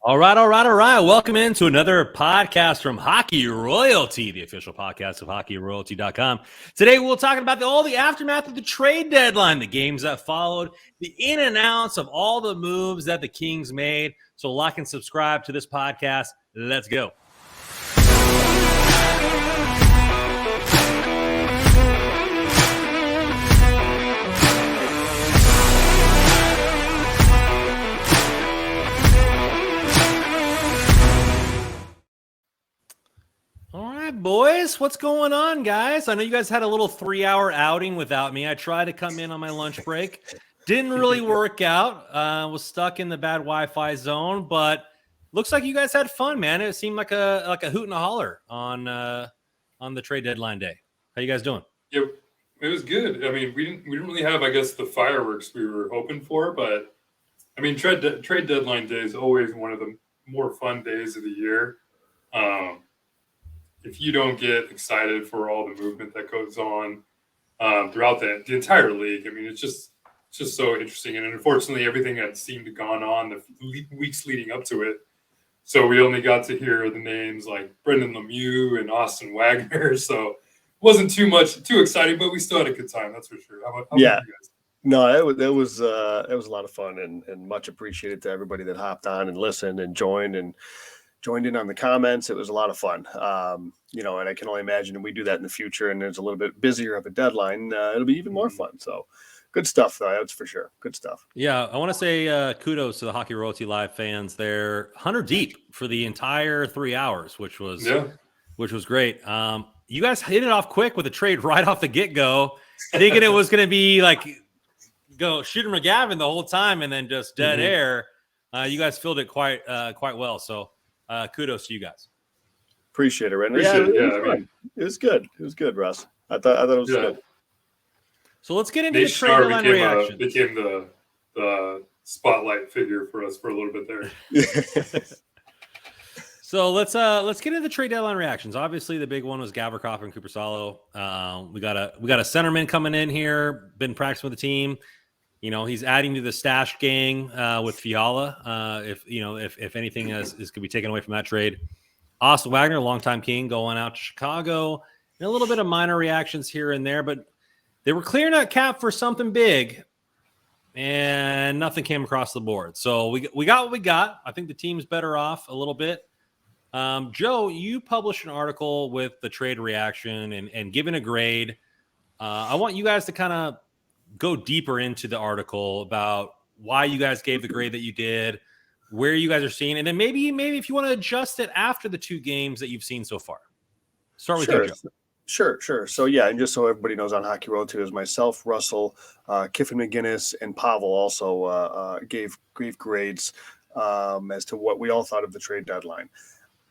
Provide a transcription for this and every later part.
All right, all right, all right. Welcome into another podcast from Hockey Royalty, the official podcast of hockeyroyalty.com. Today, we'll talk about all the aftermath of the trade deadline, the games that followed, the in and outs of all the moves that the Kings made. So like and subscribe to this podcast. Let's go. All right, boys. What's going on, guys? I know you guys had a little 3-hour outing without me. I tried to come in on my lunch break. Didn't really work out. Was stuck in the bad Wi-Fi zone, but looks like you guys had fun, man. It seemed like a hoot and a holler on the trade deadline day. How you guys doing? Yeah, it was good. I mean, we didn't really have, I guess, the fireworks we were hoping for, but I mean, trade deadline day is always one of the more fun days of the year. If you don't get excited for all the movement that goes on throughout the entire league, I mean, it's just so interesting. And unfortunately, everything that seemed to gone on the weeks leading up to it. So we only got to hear the names like Brendan Lemieux and Austin Wagner. So it wasn't too exciting, but we still had a good time. That's for sure. How about you guys? No, it was a lot of fun and much appreciated to everybody that hopped on and listened and joined in on the comments. It was a lot of fun. And I can only imagine we do that in the future and there's a little bit busier of a deadline. It'll be even more fun. So good stuff, though. That's for sure. Good stuff. Yeah, I want to say kudos to the Hockey Royalty Live fans. They're 100 deep for the entire 3 hours, which was great. You guys hit it off quick with a trade right off the get-go, thinking it was going to be like go Shooter McGavin the whole time and then just dead air. You guys filled it quite well. So kudos to you guys. Appreciate it, Randy. It was good. It was good, Russ. I thought it was good. So let's get into the trade deadline reactions. Became the spotlight figure for us for a little bit there. So let's get into the trade deadline reactions. Obviously, the big one was Gavrikov and Korpisalo. We got a centerman coming in here. Been practicing with the team. You know, he's adding to the stash gang with Fiala. If anything is could be taken away from that trade. Austin Wagner, longtime King, going out to Chicago. And a little bit of minor reactions here and there, but they were clearing that cap for something big, and nothing came across the board. So we got what we got. I think the team's better off a little bit. Joe, you published an article with the trade reaction and given a grade. I want you guys to kind of go deeper into the article about why you guys gave the grade that you did, where you guys are seeing, and then maybe if you want to adjust it after the 2 games that you've seen so far. Start with you, Joe. Sure. So, and just so everybody knows, on Hockey Royalty, it was myself, Russell, Kiffin McGinnis, and Pavel also gave grades as to what we all thought of the trade deadline.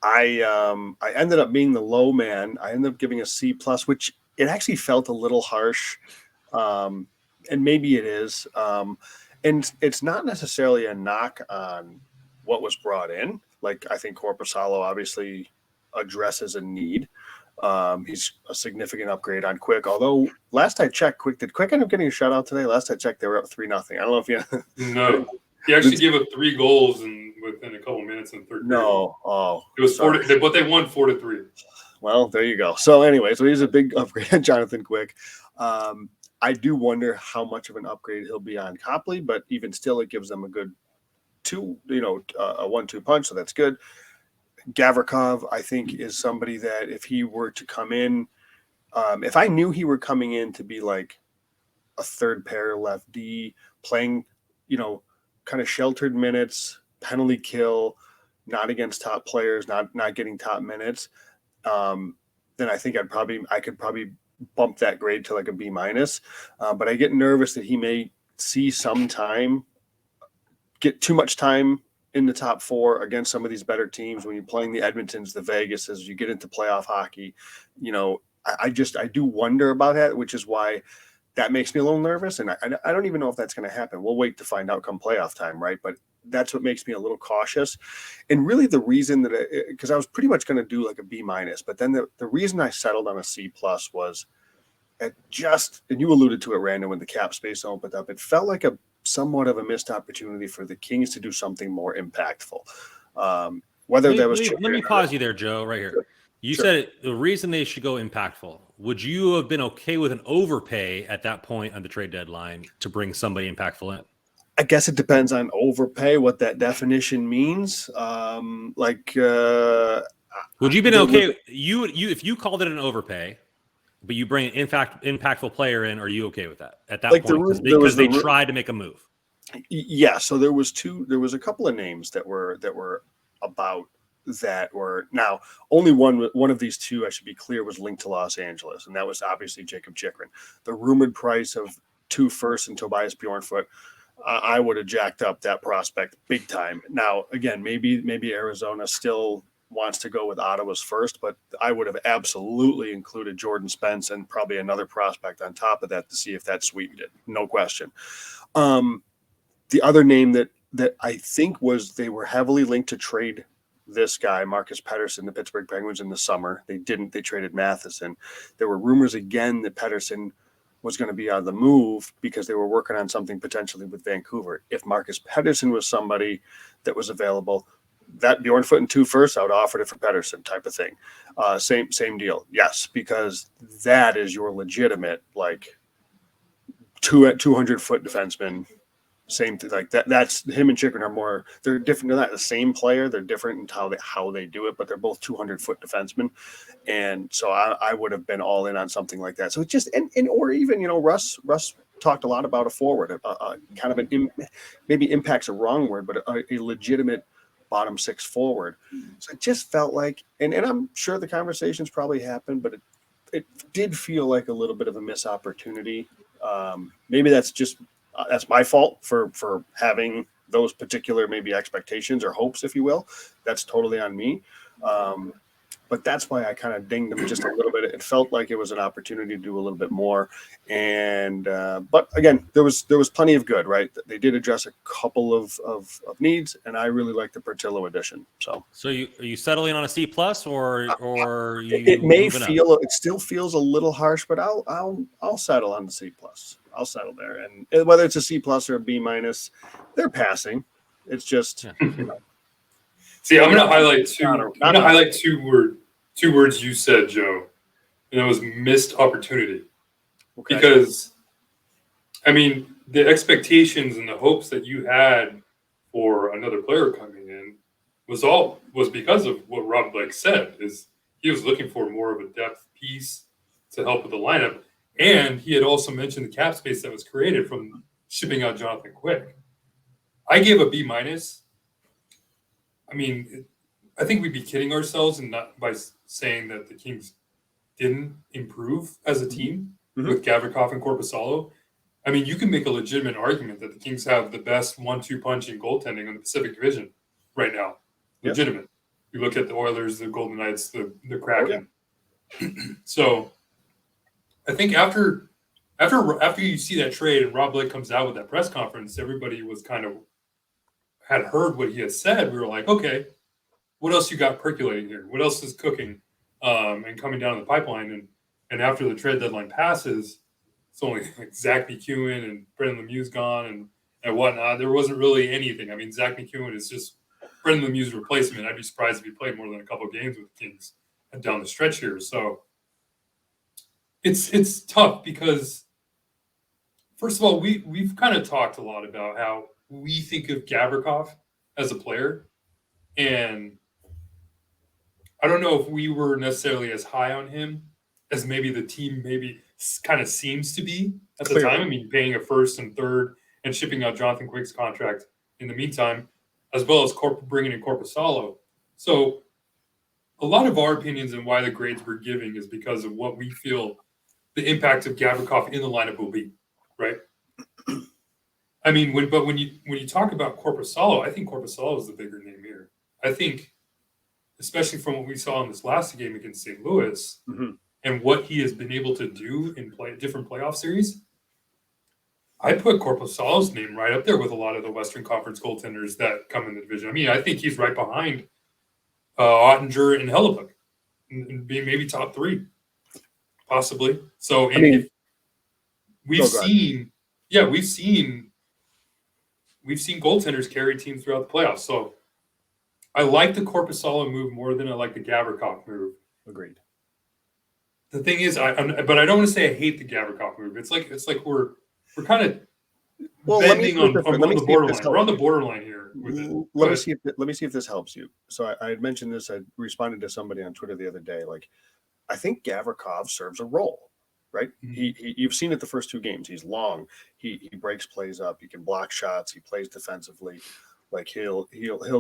I ended up being the low man. I ended up giving a C+, which it actually felt a little harsh, and maybe it is. And it's not necessarily a knock on what was brought in. Like, I think Korpisalo obviously addresses a need. He's a significant upgrade on Quick. Although last I checked, did Quick end up getting a shutout today? Last I checked, they were up 3-0. I don't know if you. No, he actually gave up 3 goals within a couple minutes in the third. No, it was 4, but they won 4-3. Well, there you go. So anyway, he's a big upgrade on Jonathan Quick. I do wonder how much of an upgrade he'll be on Copley, but even still, it gives them a good a 1-2 punch. So that's good. Gavrikov, I think, is somebody that if he were to come in, if I knew he were coming in to be like a third pair left D, playing, kind of sheltered minutes, penalty kill, not against top players, not getting top minutes, then I think I could probably bump that grade to like a B-. But I get nervous that he may see some time, get too much time in the top 4 against some of these better teams. When you're playing the Edmontons, the Vegases, you get into playoff hockey, I do wonder about that, which is why that makes me a little nervous. And I don't even know if that's going to happen. We'll wait to find out come playoff time. Right. But that's what makes me a little cautious. And really the reason because I was pretty much going to do like a B-, but then the reason I settled on a C+ was and you alluded to it, Randon, when the cap space opened up, it felt like somewhat of a missed opportunity for the Kings to do something more impactful. Whether Let that was me, let me chicken or pause you there, Joe, right here. Sure. You Sure. said the reason they should go impactful. Would you have been okay with an overpay at that point on the trade deadline to bring somebody impactful in? I guess it depends on overpay, what that definition means. Would you have been there okay? You if you called it an overpay, but you bring an impactful player in, are you okay with that at that Like point? there was Because they the tried to make a move. Yeah, so there was a couple of names that were about that were now only one of these two, I should be clear, was linked to Los Angeles, and that was obviously Jacob Chikrin. The rumored price of 2 firsts and Tobias Bjornfoot, I would have jacked up that prospect big time. Now, again, maybe Arizona still wants to go with Ottawa's first, but I would have absolutely included Jordan Spence and probably another prospect on top of that to see if that sweetened it. No question. The other name that I think they were heavily linked to trade this guy, Marcus Pettersson, the Pittsburgh Penguins in the summer. They didn't. They traded Matheson. There were rumors again that Pettersson was going to be on the move because they were working on something potentially with Vancouver. If Marcus Pettersson was somebody that was available, that Bjornfoot and 2 firsts, I would offer it for Pettersson type of thing. Same deal. Yes, because that is your legitimate, like, 200-foot defenseman. Same thing like that. That's him and Chikrin are more. They're different. They're not the same player. They're different in how they do it, but they're both 200-foot defensemen. And so I would have been all in on something like that. So it's just or even Russ talked a lot about a forward, kind of maybe impact's a wrong word, but a legitimate bottom 6 forward. So it just felt like, and I'm sure the conversations probably happened, but it did feel like a little bit of a missed opportunity. Maybe that's my fault for having those particular maybe expectations or hopes, if you will. That's totally on me. But that's why I kind of dinged them just a little bit. It felt like it was an opportunity to do a little bit more. And but again, there was plenty of good, right? They did address a couple of needs, and I really like the Portillo addition. So are you settling on a C plus or it may feel it still feels a little harsh, but I'll settle on the C plus. I'll settle there, and whether it's a C plus or a B minus, they're passing. It's just See, I'm going to highlight two words you said, Joe, and that was missed opportunity. Okay. Because, I mean, the expectations and the hopes that you had for another player coming in was because of what Rob Blake said. Is he was looking for more of a depth piece to help with the lineup, and he had also mentioned the cap space that was created from shipping out Jonathan Quick. I gave a B minus. I mean, I think we'd be kidding ourselves and not by saying that the Kings didn't improve as a team with Gavrikov and Korpisalo. I mean, you can make a legitimate argument that the Kings have the best 1-2 punch in goaltending in the Pacific Division right now. Legitimate. You look at the Oilers, the Golden Knights, the Kraken. Oh, yeah. So I think after you see that trade and Rob Blake comes out with that press conference, everybody was had heard what he had said. We were like, okay, what else you got percolating here? What else is cooking and coming down the pipeline? And after the trade deadline passes, it's only like Zach McEwen and Brendan Lemieux's gone and whatnot. There wasn't really anything. I mean, Zach McEwen is just Brendan Lemieux's replacement. I'd be surprised if he played more than a couple of games with the Kings down the stretch here. So it's tough because, first of all, we've kind of talked a lot about how we think of Gavrikov as a player, and I don't know if we were necessarily as high on him as maybe the team maybe kind of seems to be at the time. I mean, paying a first and third and shipping out Jonathan Quick's contract in the meantime, as well as bringing in Korpisalo. So a lot of our opinions and why the grades we're giving is because of what we feel the impact of Gavrikov in the lineup will be, right? I mean, when you talk about Korpisalo, I think Korpisalo is the bigger name here. I think, especially from what we saw in this last game against St. Louis and what he has been able to do in different playoff series, I put Korpisalo's name right up there with a lot of the Western Conference goaltenders that come in the division. I mean, I think he's right behind Ottinger and Hellebuyck and being maybe top 3, possibly. So we've seen goaltenders carry teams throughout the playoffs. So I like the Korpisalo move more than I like the Gavrikov move. Agreed. The thing is, but I don't want to say I hate the Gavrikov move. It's like we're kind of bending on the borderline. We're on the borderline here with it. Let me see if this helps you. So I had mentioned this. I responded to somebody on Twitter the other day. Like, I think Gavrikov serves a role, right? Mm-hmm. You've seen it the first two games. He's long. He breaks plays up. He can block shots. He plays defensively. Like he'll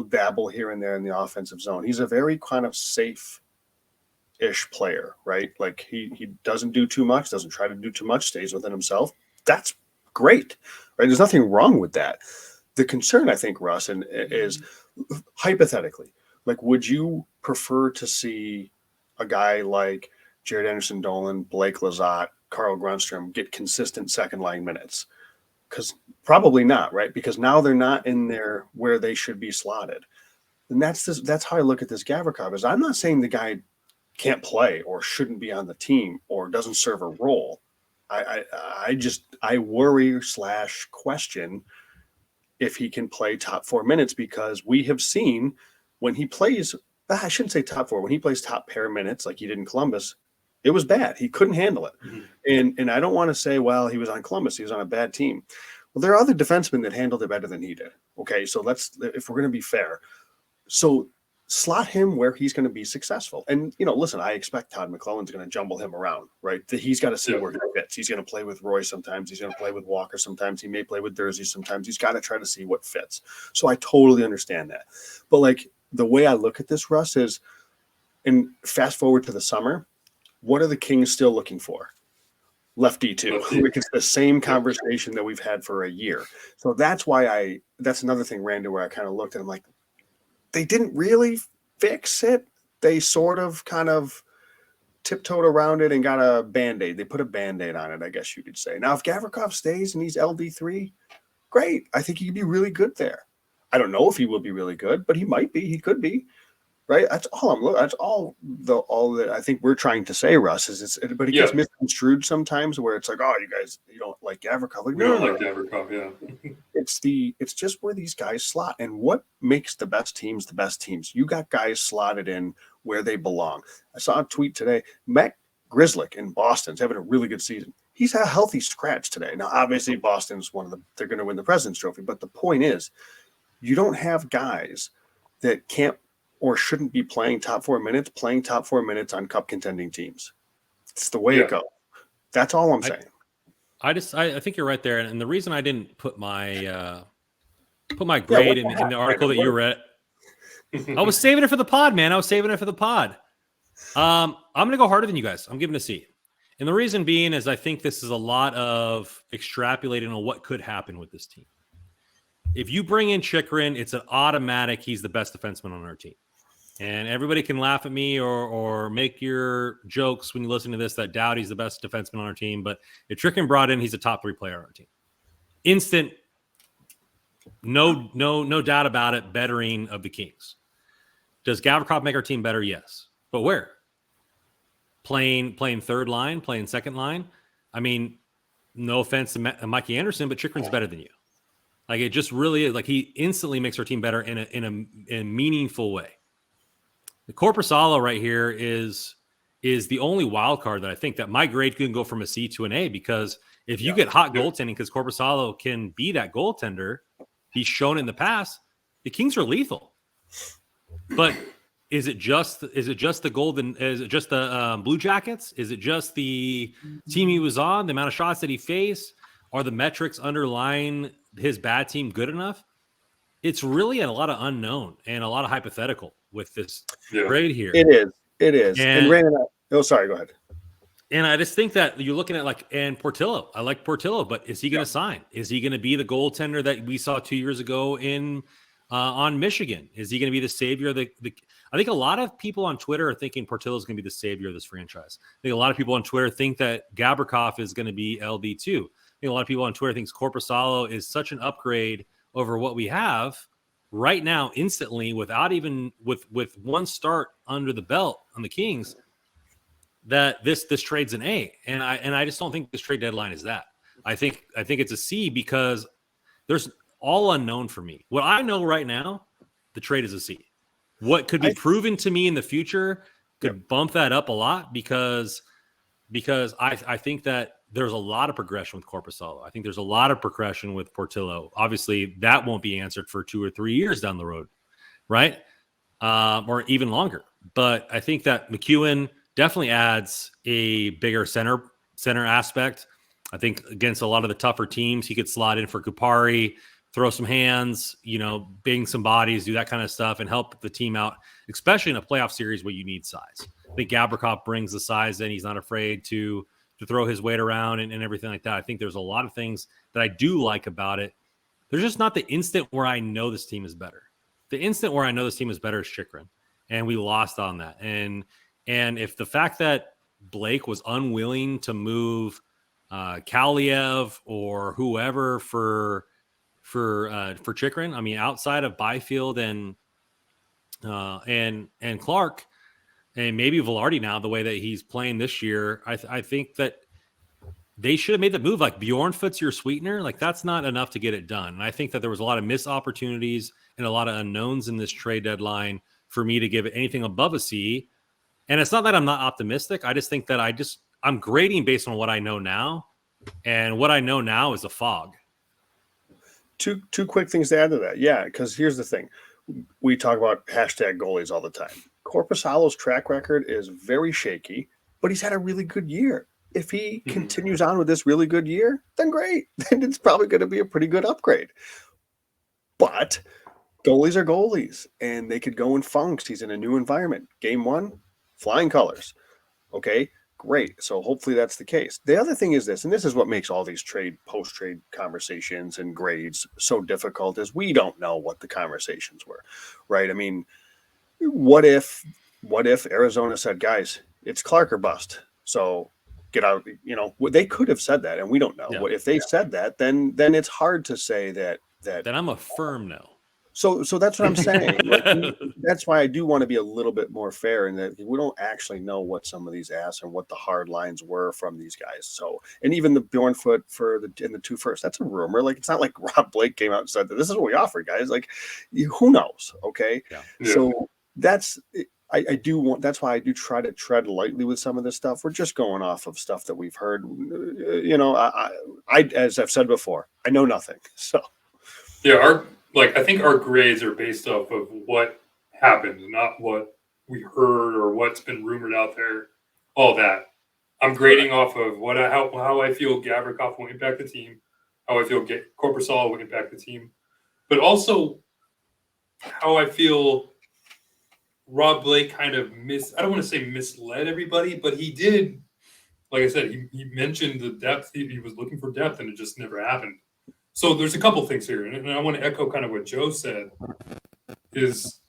dabble here and there in the offensive zone. He's a very kind of safe-ish player, right? Like he doesn't do too much, doesn't try to do too much, stays within himself. That's great, right? There's nothing wrong with that. The concern, I think, Russ, is hypothetically, like, would you prefer to see a guy like Jared Anderson-Dolan, Blake Lizotte, Carl Grunstrom get consistent second line minutes? Because probably not, right? Because now they're not in there where they should be slotted. And that's how I look at this Gavrikov. Is I'm not saying the guy can't play or shouldn't be on the team or doesn't serve a role. I worry / question if he can play top 4 minutes, because we have seen when he plays, I shouldn't say top 4, when he plays top pair minutes like he did in Columbus, it was bad. He couldn't handle it. Mm-hmm. And I don't want to say, well, he was on Columbus, he was on a bad team. Well, there are other defensemen that handled it better than he did. Okay, so if we're going to be fair. So slot him where he's going to be successful. And, listen, I expect Todd McClellan's going to jumble him around, right? He's got to see where he fits. He's going to play with Roy sometimes. He's going to play with Walker sometimes. He may play with Dursey sometimes. He's got to try to see what fits. So I totally understand that. But, like, the way I look at this, Russ, is, and fast forward to the summer, what are the Kings still looking for? Lefty too. It's the same conversation that we've had for a year. So that's why that's another thing, Randy, where I kind of looked at him like, they didn't really fix it. They sort of kind of tiptoed around it and got a Band-Aid. They put a Band-Aid on it, I guess you could say. Now, if Gavrikov stays and he's LD3, great. I think he could be really good there. I don't know if he will be really good, but he might be. He could be. Right, that's all That's all that I think we're trying to say, Russ. But it gets misconstrued sometimes, where it's like, oh, you don't like Gavrikov. Like, we don't like Gavrikov, yeah. It's just where these guys slot, and what makes the best teams the best teams. You got guys slotted in where they belong. I saw a tweet today. Matt Grzelcyk in Boston's having a really good season. He's a healthy scratch today. Now, obviously, Boston's they're going to win the President's Trophy, but the point is, you don't have guys that can't or shouldn't be playing top 4 minutes on cup contending teams. It's the way it goes. That's all I'm saying. I think you're right there. And the reason I didn't put my grade in the article that you read, I was saving it for the pod, man. I'm going to go harder than you guys. I'm giving a C. And the reason being is I think this is a lot of extrapolating on what could happen with this team. If you bring in Chychrun, it's an automatic he's the best defenseman on our team. And everybody can laugh at me or make your jokes when you listen to this that Doughty's the best defenseman on our team. But if Chychrun brought in, he's a top 3 player on our team. Instant, no doubt about it, bettering of the Kings. Does Gavrikov make our team better? Yes. But where? Playing third line, playing second line? I mean, no offense to Mikey Anderson, but Chychrun's better than you. Like, it just really is. Like, he instantly makes our team better in a meaningful way. The Korpisalo right here is the only wild card that I think that my grade can go from a C to an A, because if you get hot goaltending, because Korpisalo can be that goaltender, he's shown in the past, the Kings are lethal. But is it just the Golden? Is it just the Blue Jackets? Is it just the team he was on? The amount of shots that he faced? Are the metrics underlying his bad team good enough? It's really a lot of unknown and a lot of hypothetical with this grade here. It is. And Randon, sorry, go ahead. And I just think that you're looking at and Portillo. I like Portillo, but is he going to sign? Is he going to be the goaltender that we saw 2 years ago on Michigan? Is he going to be the savior of I think a lot of people on Twitter are thinking Portillo is going to be the savior of this franchise. I think a lot of people on Twitter think that Gavrikov is going to be LD2. I think a lot of people on Twitter think Korpisalo is such an upgrade over what we have right now, instantly, without even with one start under the belt on the Kings, that this trade's an A. And I just don't think this trade deadline is that. I think it's a C, because there's all unknown for me. What I know right now, the trade is a C. what could be proven to me in the future could bump that up a lot because I think that there's a lot of progression with Korpisalo. I think there's a lot of progression with Portillo. Obviously, that won't be answered for 2 or 3 years down the road, right? Or even longer. But I think that McEwen definitely adds a bigger center aspect. I think against a lot of the tougher teams, he could slot in for Kupari, throw some hands, bang some bodies, do that kind of stuff, and help the team out, especially in a playoff series where you need size. I think Gavrikov brings the size in. He's not afraid to throw his weight around and everything like that. I think there's a lot of things that I do like about it. There's just not the instant where I know this team is better. The instant where I know this team is better is Chychrun, and we lost on that. And if the fact that Blake was unwilling to move Kaliev or whoever for Chychrun, I mean, outside of Byfield and Clark, and maybe Vilardi now, the way that he's playing this year, I think that they should have made the move. Like Bjornfoot's your sweetener. Like that's not enough to get it done. And I think that there was a lot of missed opportunities and a lot of unknowns in this trade deadline for me to give it anything above a C. And it's not that I'm not optimistic. I just think that I'm grading based on what I know now. And what I know now is a fog. Two quick things to add to that. Yeah, because here's the thing. We talk about hashtag goalies all the time. Korpisalo's track record is very shaky, but he's had a really good year. If he continues on with this really good year, then great. Then it's probably going to be a pretty good upgrade. But goalies are goalies, and they could go in funks. He's in a new environment. Game 1, flying colors. Okay, great. So hopefully that's the case. The other thing is this, and this is what makes all these post-trade conversations and grades so difficult, is we don't know what the conversations were, right? I mean, what if Arizona said, guys, it's Clark or bust, so get out? They could have said that, and we don't know. Yeah. If they said that, then it's hard to say that. Then I'm a firm no. So that's what I'm saying. That's why I do want to be a little bit more fair in that we don't actually know what some of these asks and what the hard lines were from these guys. So, and even the Bjornfoot in the 2 first, that's a rumor. Like, it's not like Rob Blake came out and said that this is what we offer, guys. Like, who knows? Okay. Yeah. So that's why I do try to tread lightly with some of this stuff. We're just going off of stuff that we've heard. I as I've said before, I know nothing. So yeah, I think our grades are based off of what happened, not what we heard or what's been rumored out there. All that. I'm grading off of how I feel Gavrikov will impact the team, how I feel Korpisalo will impact the team, but also how I feel Rob Blake kind of I don't want to say misled everybody, but he did. Like I said, he mentioned the depth. He was looking for depth, and it just never happened. So there's a couple things here, and I want to echo kind of what Joe said, is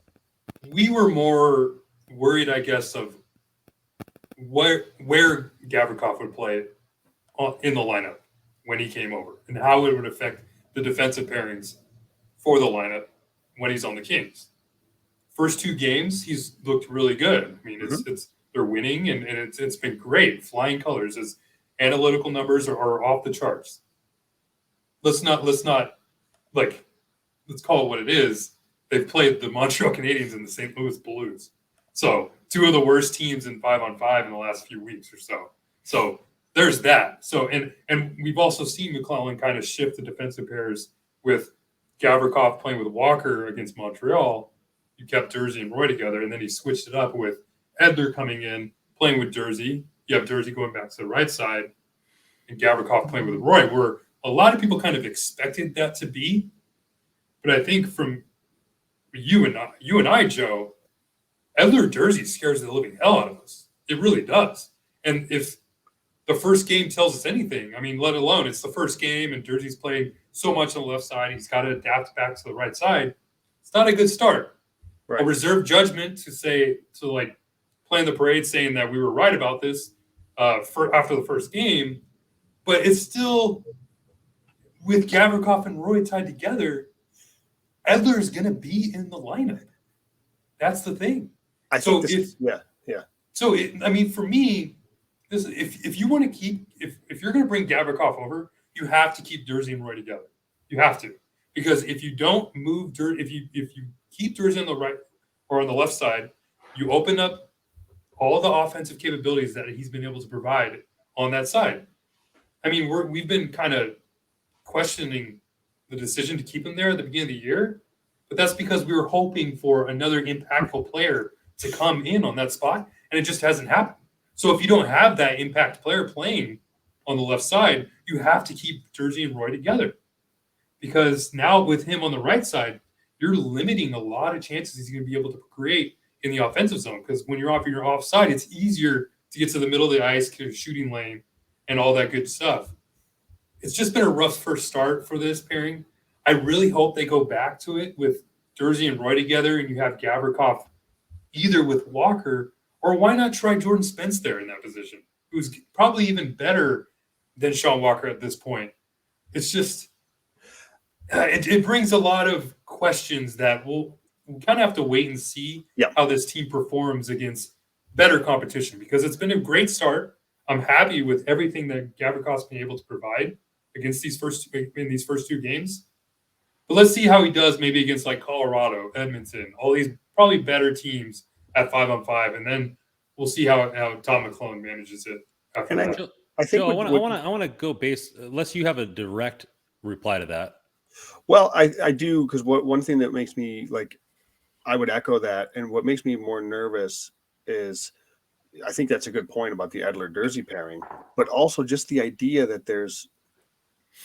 we were more worried, I guess, of where Gavrikov would play in the lineup when he came over and how it would affect the defensive pairings for the lineup when he's on the Kings. First 2 games, he's looked really good. I mean, they're winning, and it's been great. Flying colors. His analytical numbers are off the charts. Let's call it what it is. They've played the Montreal Canadiens and the St. Louis Blues. So 2 of the worst teams in 5-on-5 in the last few weeks or so. So there's that. So and we've also seen McClellan kind of shift the defensive pairs with Gavrikov playing with Walker against Montreal. You kept Durzi and Roy together, and then he switched it up with Edler coming in, playing with Durzi. You have Durzi going back to the right side, and Gavrikov playing with Roy, where a lot of people kind of expected that to be. But I think from you and I, Joe, Edler Durzi scares the living hell out of us. It really does. And if the first game tells us anything, I mean, let alone it's the first game and Durzi's playing so much on the left side, he's got to adapt back to the right side. It's not a good start. Right. A reserved judgment to plan the parade saying that we were right about this after the first game, but it's still with Gavrikov and Roy tied together, Edler is going to be in the lineup. That's the thing. So for me, if you want to keep if you're going to bring Gavrikov over, you have to keep Durzi and Roy together. You have to, because if you don't move if you keep Durzi or on the left side, you open up all the offensive capabilities that he's been able to provide on that side. I mean, we've been kind of questioning the decision to keep him there at the beginning of the year, but that's because we were hoping for another impactful player to come in on that spot, and it just hasn't happened. So if you don't have that impact player playing on the left side, you have to keep Jersey and Roy together, because now with him on the right side, you're limiting a lot of chances he's going to be able to create in the offensive zone, because when you're off your offside, it's easier to get to the middle of the ice, to shooting lane, and all that good stuff. It's just been a rough first start for this pairing. I really hope they go back to it with Jersey and Roy together, and you have Gavrikov either with Walker, or why not try Jordan Spence there in that position, who's probably even better than Sean Walker at this point. It's just it brings a lot of questions that we'll kind of have to wait and see how this team performs against better competition, because it's been a great start. I'm happy with everything that Gavrikov's been able to provide against these first two games. But let's see how he does maybe against like Colorado, Edmonton, all these probably better teams at 5-on-5, and then we'll see how Tom McClellan manages it after that. I think Joe, I want to go base, unless you have a direct reply to that. Well, I do, because one thing that makes me like, I would echo that, and what makes me more nervous is, I think that's a good point about the Edler-Jersey pairing, but also just the idea that there's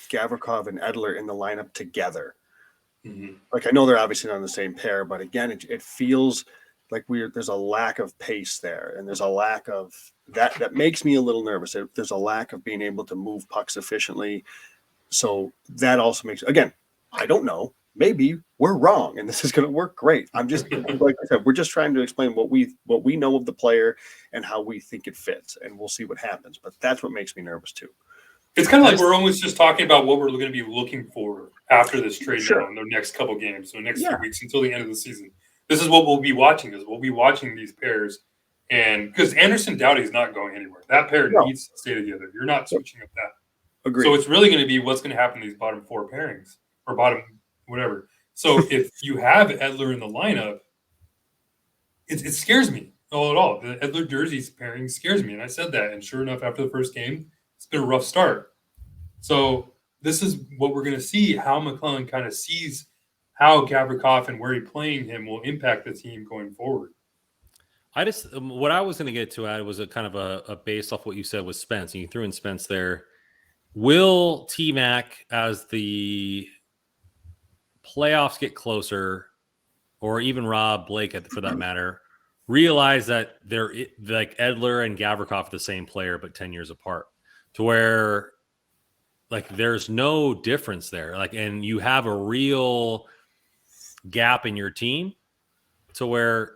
Gavrikov and Edler in the lineup together. Mm-hmm. Like, I know they're obviously not on the same pair, but again, it feels like there's a lack of pace there, and there's a lack of that makes me a little nervous. There's a lack of being able to move pucks efficiently. So that also makes, again, I don't know, maybe we're wrong and this is going to work great. I'm just, like I said, we're just trying to explain what we know of the player and how we think it fits, and we'll see what happens. But that's what makes me nervous too. It's kind of like we're almost just talking about what we're going to be looking for after this trade in the next couple games, so next few weeks until the end of the season. This is what we'll be watching. We'll be watching these pairs, and because Anderson Doughty is not going anywhere, that pair needs to stay together. You're not switching up that. Agreed. So it's really going to be what's going to happen in these bottom four pairings, or bottom whatever. So if you have Edler in the lineup, it scares me all at all. The Edler-Jersey pairing scares me, and I said that. And sure enough, after the first game, it's been a rough start. So this is what we're going to see, how McClellan kind of sees how Gavrikov and where he's playing him will impact the team going forward. What I was going to get to add was a kind of a based off what you said with Spence, and you threw in Spence there. Will T-Mac, as the playoffs get closer, or even Rob Blake for that matter, realize that they're like Edler and Gavrikov are the same player but 10 years apart, to where like there's no difference there, like, and you have a real gap in your team, to where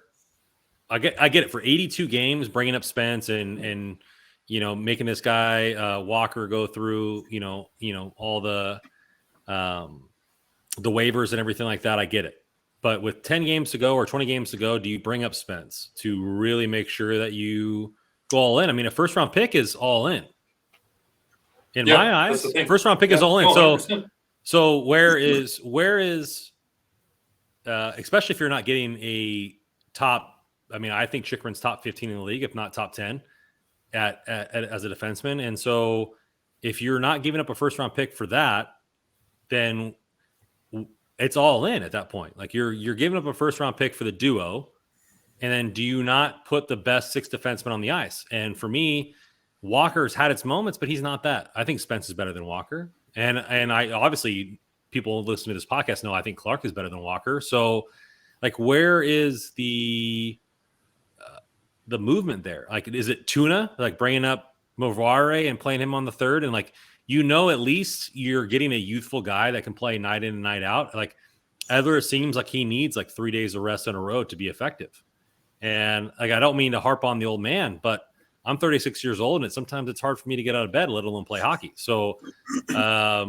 I get it for 82 games, bringing up Spence and making this guy Walker go through all the waivers and everything like that. I get it. But with 10 games to go or 20 games to go, do you bring up Spence to really make sure that you go all in? I mean, a first round pick is all in. In my eyes, first round pick is all in. 100%. So where is especially if you're not getting a top, I mean, I think Chychrun's top 15 in the league, if not top 10 as a defenseman. And so if you're not giving up a first round pick for that, then it's all in at that point. Like you're giving up a first round pick for the duo, and then do you not put the best six defensemen on the ice? And for me, Walker's had its moments, but he's not that. I think Spence is better than Walker. And I obviously, people listening to this podcast know I think Clark is better than Walker. So like, where is the movement there? Like, is it Tuna, like bringing up Movoire and playing him on the third? And like, at least you're getting a youthful guy that can play night in and night out. Like Edler seems like he needs like 3 days of rest in a row to be effective. And like, I don't mean to harp on the old man, but I'm 36 years old, and sometimes it's hard for me to get out of bed, let alone play hockey. So I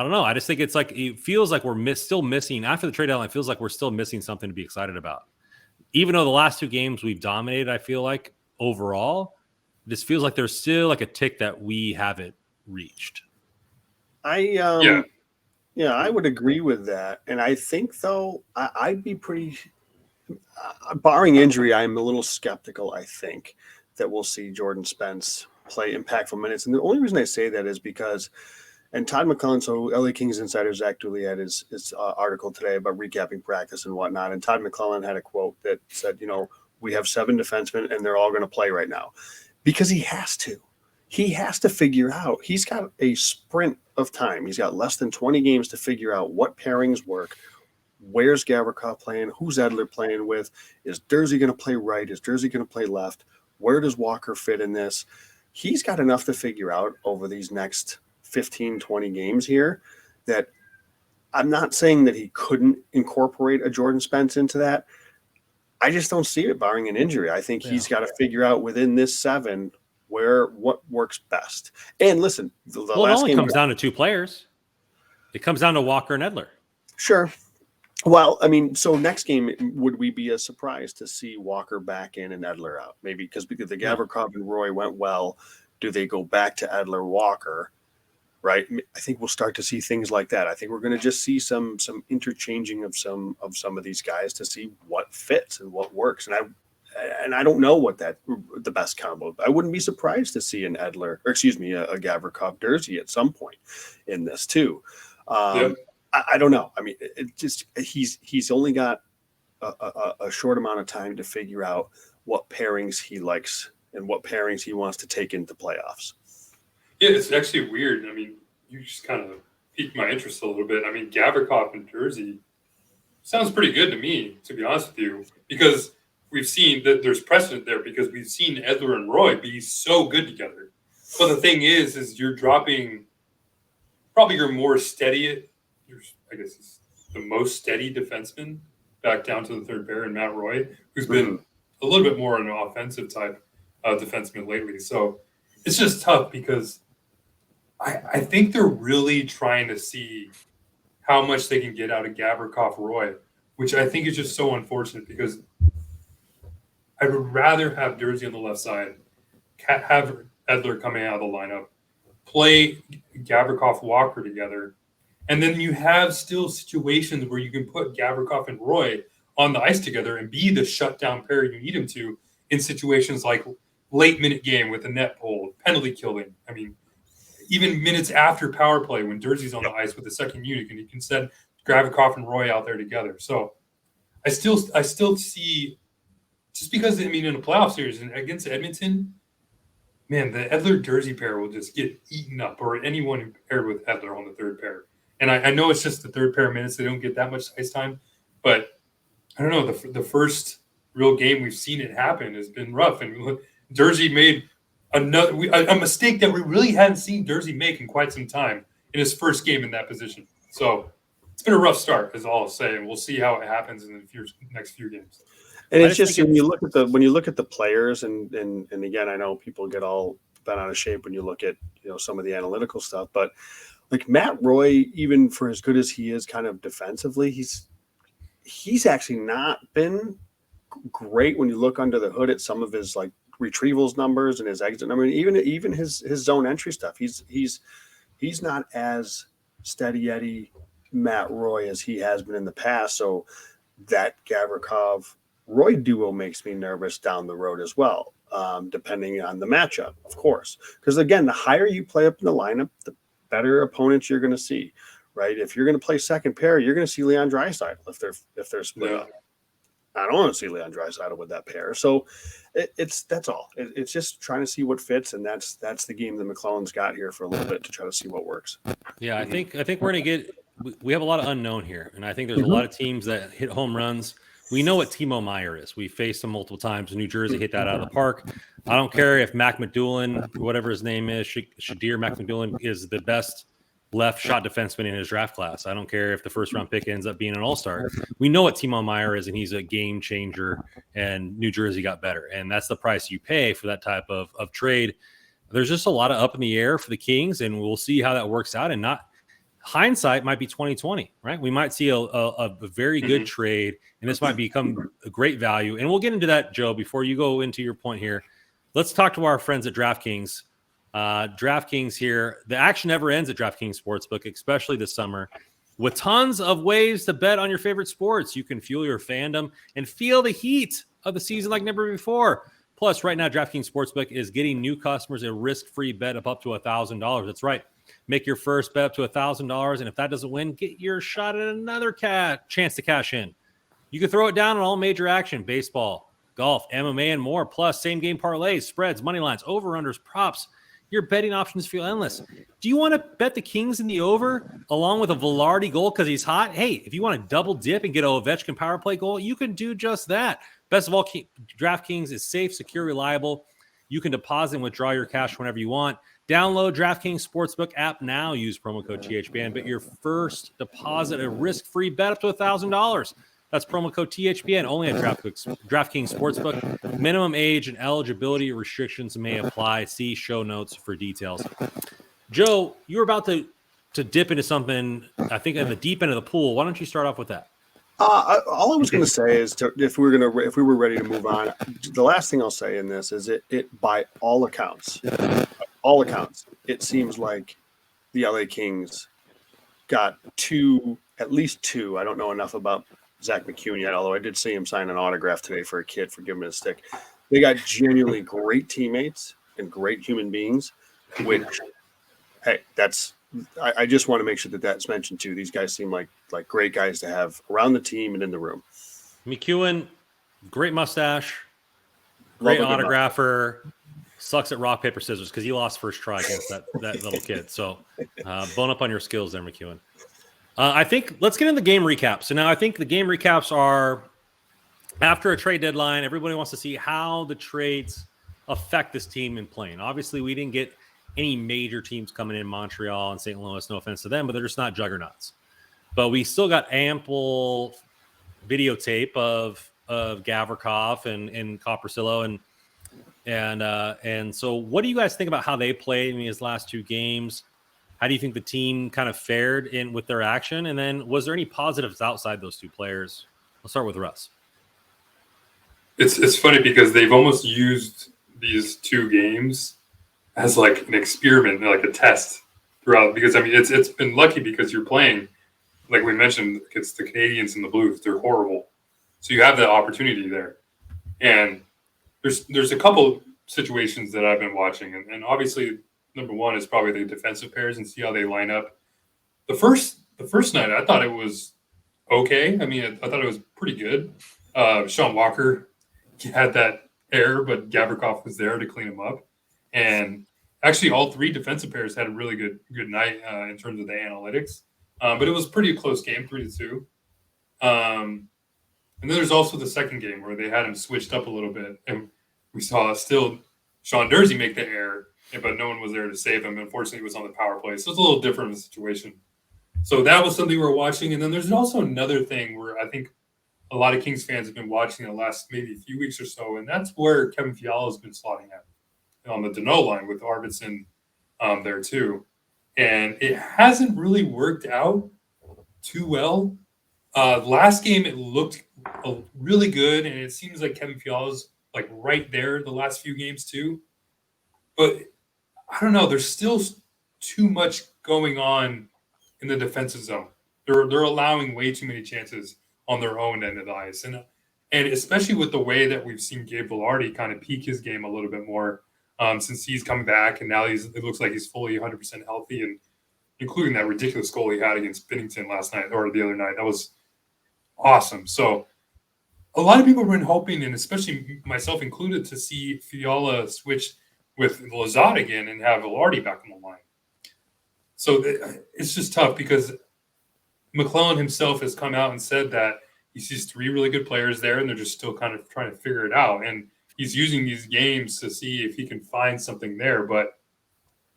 don't know. I just think it's like, it feels like we're still missing after the trade deadline. It feels like we're still missing something to be excited about. Even though the last two games we've dominated, I feel like overall, this feels like there's still like a tick that we haven't reached. I would agree with that. And I think though, I'd be pretty barring injury, I'm a little skeptical, I think, that we'll see Jordan Spence play impactful minutes. And the only reason I say that is because, and Todd McClellan, so LA Kings insider Zach Dooley had his article today about recapping practice and whatnot. And Todd McClellan had a quote that said, we have 7 defensemen and they're all going to play right now because he has to. He has to figure out, he's got a sprint of time. He's got less than 20 games to figure out what pairings work. Where's Gavrikov playing? Who's Edler playing with? Is Durzi going to play right? Is Durzi going to play left? Where does Walker fit in this? He's got enough to figure out over these next 15, 20 games here that I'm not saying that he couldn't incorporate a Jordan Spence into that. I just don't see it barring an injury. I think he's got to figure out within this 7 what works best. And listen, the it last only game comes down to 2 players. It comes down to Walker and Edler. Sure. Well, I mean, so next game, would we be a surprise to see Walker back in and Edler out? Maybe because the Gavrikov and Roy went well. Do they go back to Edler Walker? Right. I think we'll start to see things like that. I think we're going to just see some interchanging of some of these guys to see what fits and what works. And I don't know what the best combo. I wouldn't be surprised to see a Gavrikov Durzi at some point in this too. I don't know. I mean, it just he's only got a short amount of time to figure out what pairings he likes and what pairings he wants to take into playoffs. Yeah, it's actually weird. I mean, you just kind of piqued my interest a little bit. I mean, Gavrikov and Durzi sounds pretty good to me, to be honest with you, because we've seen that there's precedent there because we've seen Edler and Roy be so good together. But the thing is you're dropping probably your more steady, I guess the most steady defenseman back down to the third pair in Matt Roy, who's been a little bit more an offensive type defenseman lately. So it's just tough because I think they're really trying to see how much they can get out of Gavrikov Roy, which I think is just so unfortunate because I would rather have Durzi on the left side, have Edler coming out of the lineup, play Gavrikov Walker together, and then you have still situations where you can put Gavrikov and Roy on the ice together and be the shutdown pair you need him to in situations like late minute game with a net pull, penalty killing. I mean, even minutes after power play when Durzi's on the ice with the second unit, and you can send Gavrikov and Roy out there together. So I still see, just because, I mean, in a playoff series and against Edmonton, man, the Edler-Durzi pair will just get eaten up, or anyone who paired with Edler on the third pair. And I know it's just the third pair of minutes. They don't get that much ice time. But I don't know. The first real game we've seen it happen has been rough. And Durzi made a mistake that we really hadn't seen Durzi make in quite some time in his first game in that position. So it's been a rough start, is all I'll say. And we'll see how it happens in the next few games. And it's just when you look at the players, and again, I know people get all bent out of shape when you look at some of the analytical stuff, but like Matt Roy, even for as good as he is kind of defensively, he's actually not been great when you look under the hood at some of his like retrievals numbers and his exit number, and even his zone entry stuff. He's not as steady Eddie Matt Roy as he has been in the past. So that Gavrikov Roy duo makes me nervous down the road as well, depending on the matchup, of course. Because again, the higher you play up in the lineup, the better opponents you're going to see, right? If you're going to play second pair, you're going to see Leon Draisaitl if they're split up. I don't want to see Leon Draisaitl with that pair. So that's all. It's just trying to see what fits, and that's the game that McClellan's got here for a little bit to try to see what works. Yeah, I think we're going to get – we have a lot of unknown here, and I think there's a lot of teams that hit home runs. We know what Timo Meier is. We faced him multiple times. New Jersey hit that out of the park. I don't care if Mac McDoulan, whatever his name is, Shadir Mac McDoulan, is the best left shot defenseman in his draft class. I don't care if the first round pick ends up being an all-star. We know what Timo Meier is, and he's a game changer, and New Jersey got better. And that's the price you pay for that type of trade. There's just a lot of up in the air for the Kings, and we'll see how that works out. And not hindsight might be 2020, right? We might see a very good trade, and this might become a great value. And we'll get into that, Joe, before you go into your point here. Let's talk to our friends at DraftKings. DraftKings here, the action never ends at DraftKings Sportsbook, especially this summer. With tons of ways to bet on your favorite sports, you can fuel your fandom and feel the heat of the season like never before. Plus, right now, DraftKings Sportsbook is getting new customers a risk-free bet of up to $1,000. That's right. Make your first bet up to $1,000, and if that doesn't win, get your shot at another chance to cash in. You can throw it down on all major action: baseball, golf, MMA, and more. Plus, same-game parlays, spreads, money lines, over-unders, props. Your betting options feel endless. Do you want to bet the Kings in the over along with a Vilardi goal because he's hot? Hey, if you want to double dip and get an Ovechkin power play goal, you can do just that. Best of all, DraftKings is safe, secure, reliable. You can deposit and withdraw your cash whenever you want. Download DraftKings Sportsbook app now. Use promo code THPN. Bet your first deposit a risk-free bet up to $1,000. That's promo code THPN only at DraftKings Sportsbook. Minimum age and eligibility restrictions may apply. See show notes for details. Joe, you were about to dip into something, I think, in the deep end of the pool. Why don't you start off with that? All I was going to say is, if we were ready to move on, the last thing I'll say in this is it by all accounts, it seems like the LA Kings got at least two. I don't know enough about Zach McEwen yet, although I did see him sign an autograph today for a kid for giving him a stick. They got genuinely great teammates and great human beings, which, hey, I just want to make sure that that's mentioned too. These guys seem like great guys to have around the team and in the room. McEwen, great mustache, great autographer, sucks at rock, paper, scissors because he lost first try against that little kid. So bone up on your skills there, McEwen. I think let's get into the game recaps. So now I think the game recaps are after a trade deadline. Everybody wants to see how the trades affect this team in playing. Obviously, we didn't get any major teams coming in Montreal and St. Louis. No offense to them, but they're just not juggernauts. But we still got ample videotape of Gavrikov and Coppercillo and so what do you guys think about how they played in these last two games? How do you think the team kind of fared in with their action? And then was there any positives outside those two players? I'll start with Russ. It's funny because they've almost used these two games as like an experiment, like a test throughout. Because I mean, it's been lucky because you're playing, like we mentioned, it's the Canadians and the Blues. They're horrible, so you have that opportunity there. And there's a couple situations that I've been watching, and obviously number one is probably the defensive pairs and see how they line up. The first night, I thought it was okay. I mean, I thought it was pretty good. Sean Walker had that error, but Gavrikov was there to clean him up. And actually, all three defensive pairs had a really good night in terms of the analytics. But it was a pretty close game, 3-2. And then there's also the second game where they had him switched up a little bit. And we saw still Sean Durzi make the error, but no one was there to save him. Unfortunately, he was on the power play. So it's a little different of a situation. So that was something we were watching. And then there's also another thing where I think a lot of Kings fans have been watching the last maybe few weeks or so. And that's where Kevin Fiala has been slotting at on the Deneau line with Arvidsson there too. And it hasn't really worked out too well. Last game, it looked really good. And it seems like Kevin Fiala's like right there the last few games too. But I don't know. There's still too much going on in the defensive zone. They're allowing way too many chances on their own end of the ice. And especially with the way that we've seen Gabe Vilardi kind of peak his game a little bit more since he's come back. And now it looks like he's fully 100% healthy, and including that ridiculous goal he had against Binnington last night or the other night. That was awesome. So a lot of people have been hoping, and especially myself included, to see Fiala switch with Lazat again and have Vilardi back on the line. So it's just tough because McClellan himself has come out and said that he sees three really good players there, and they're just still kind of trying to figure it out. And he's using these games to see if he can find something there. But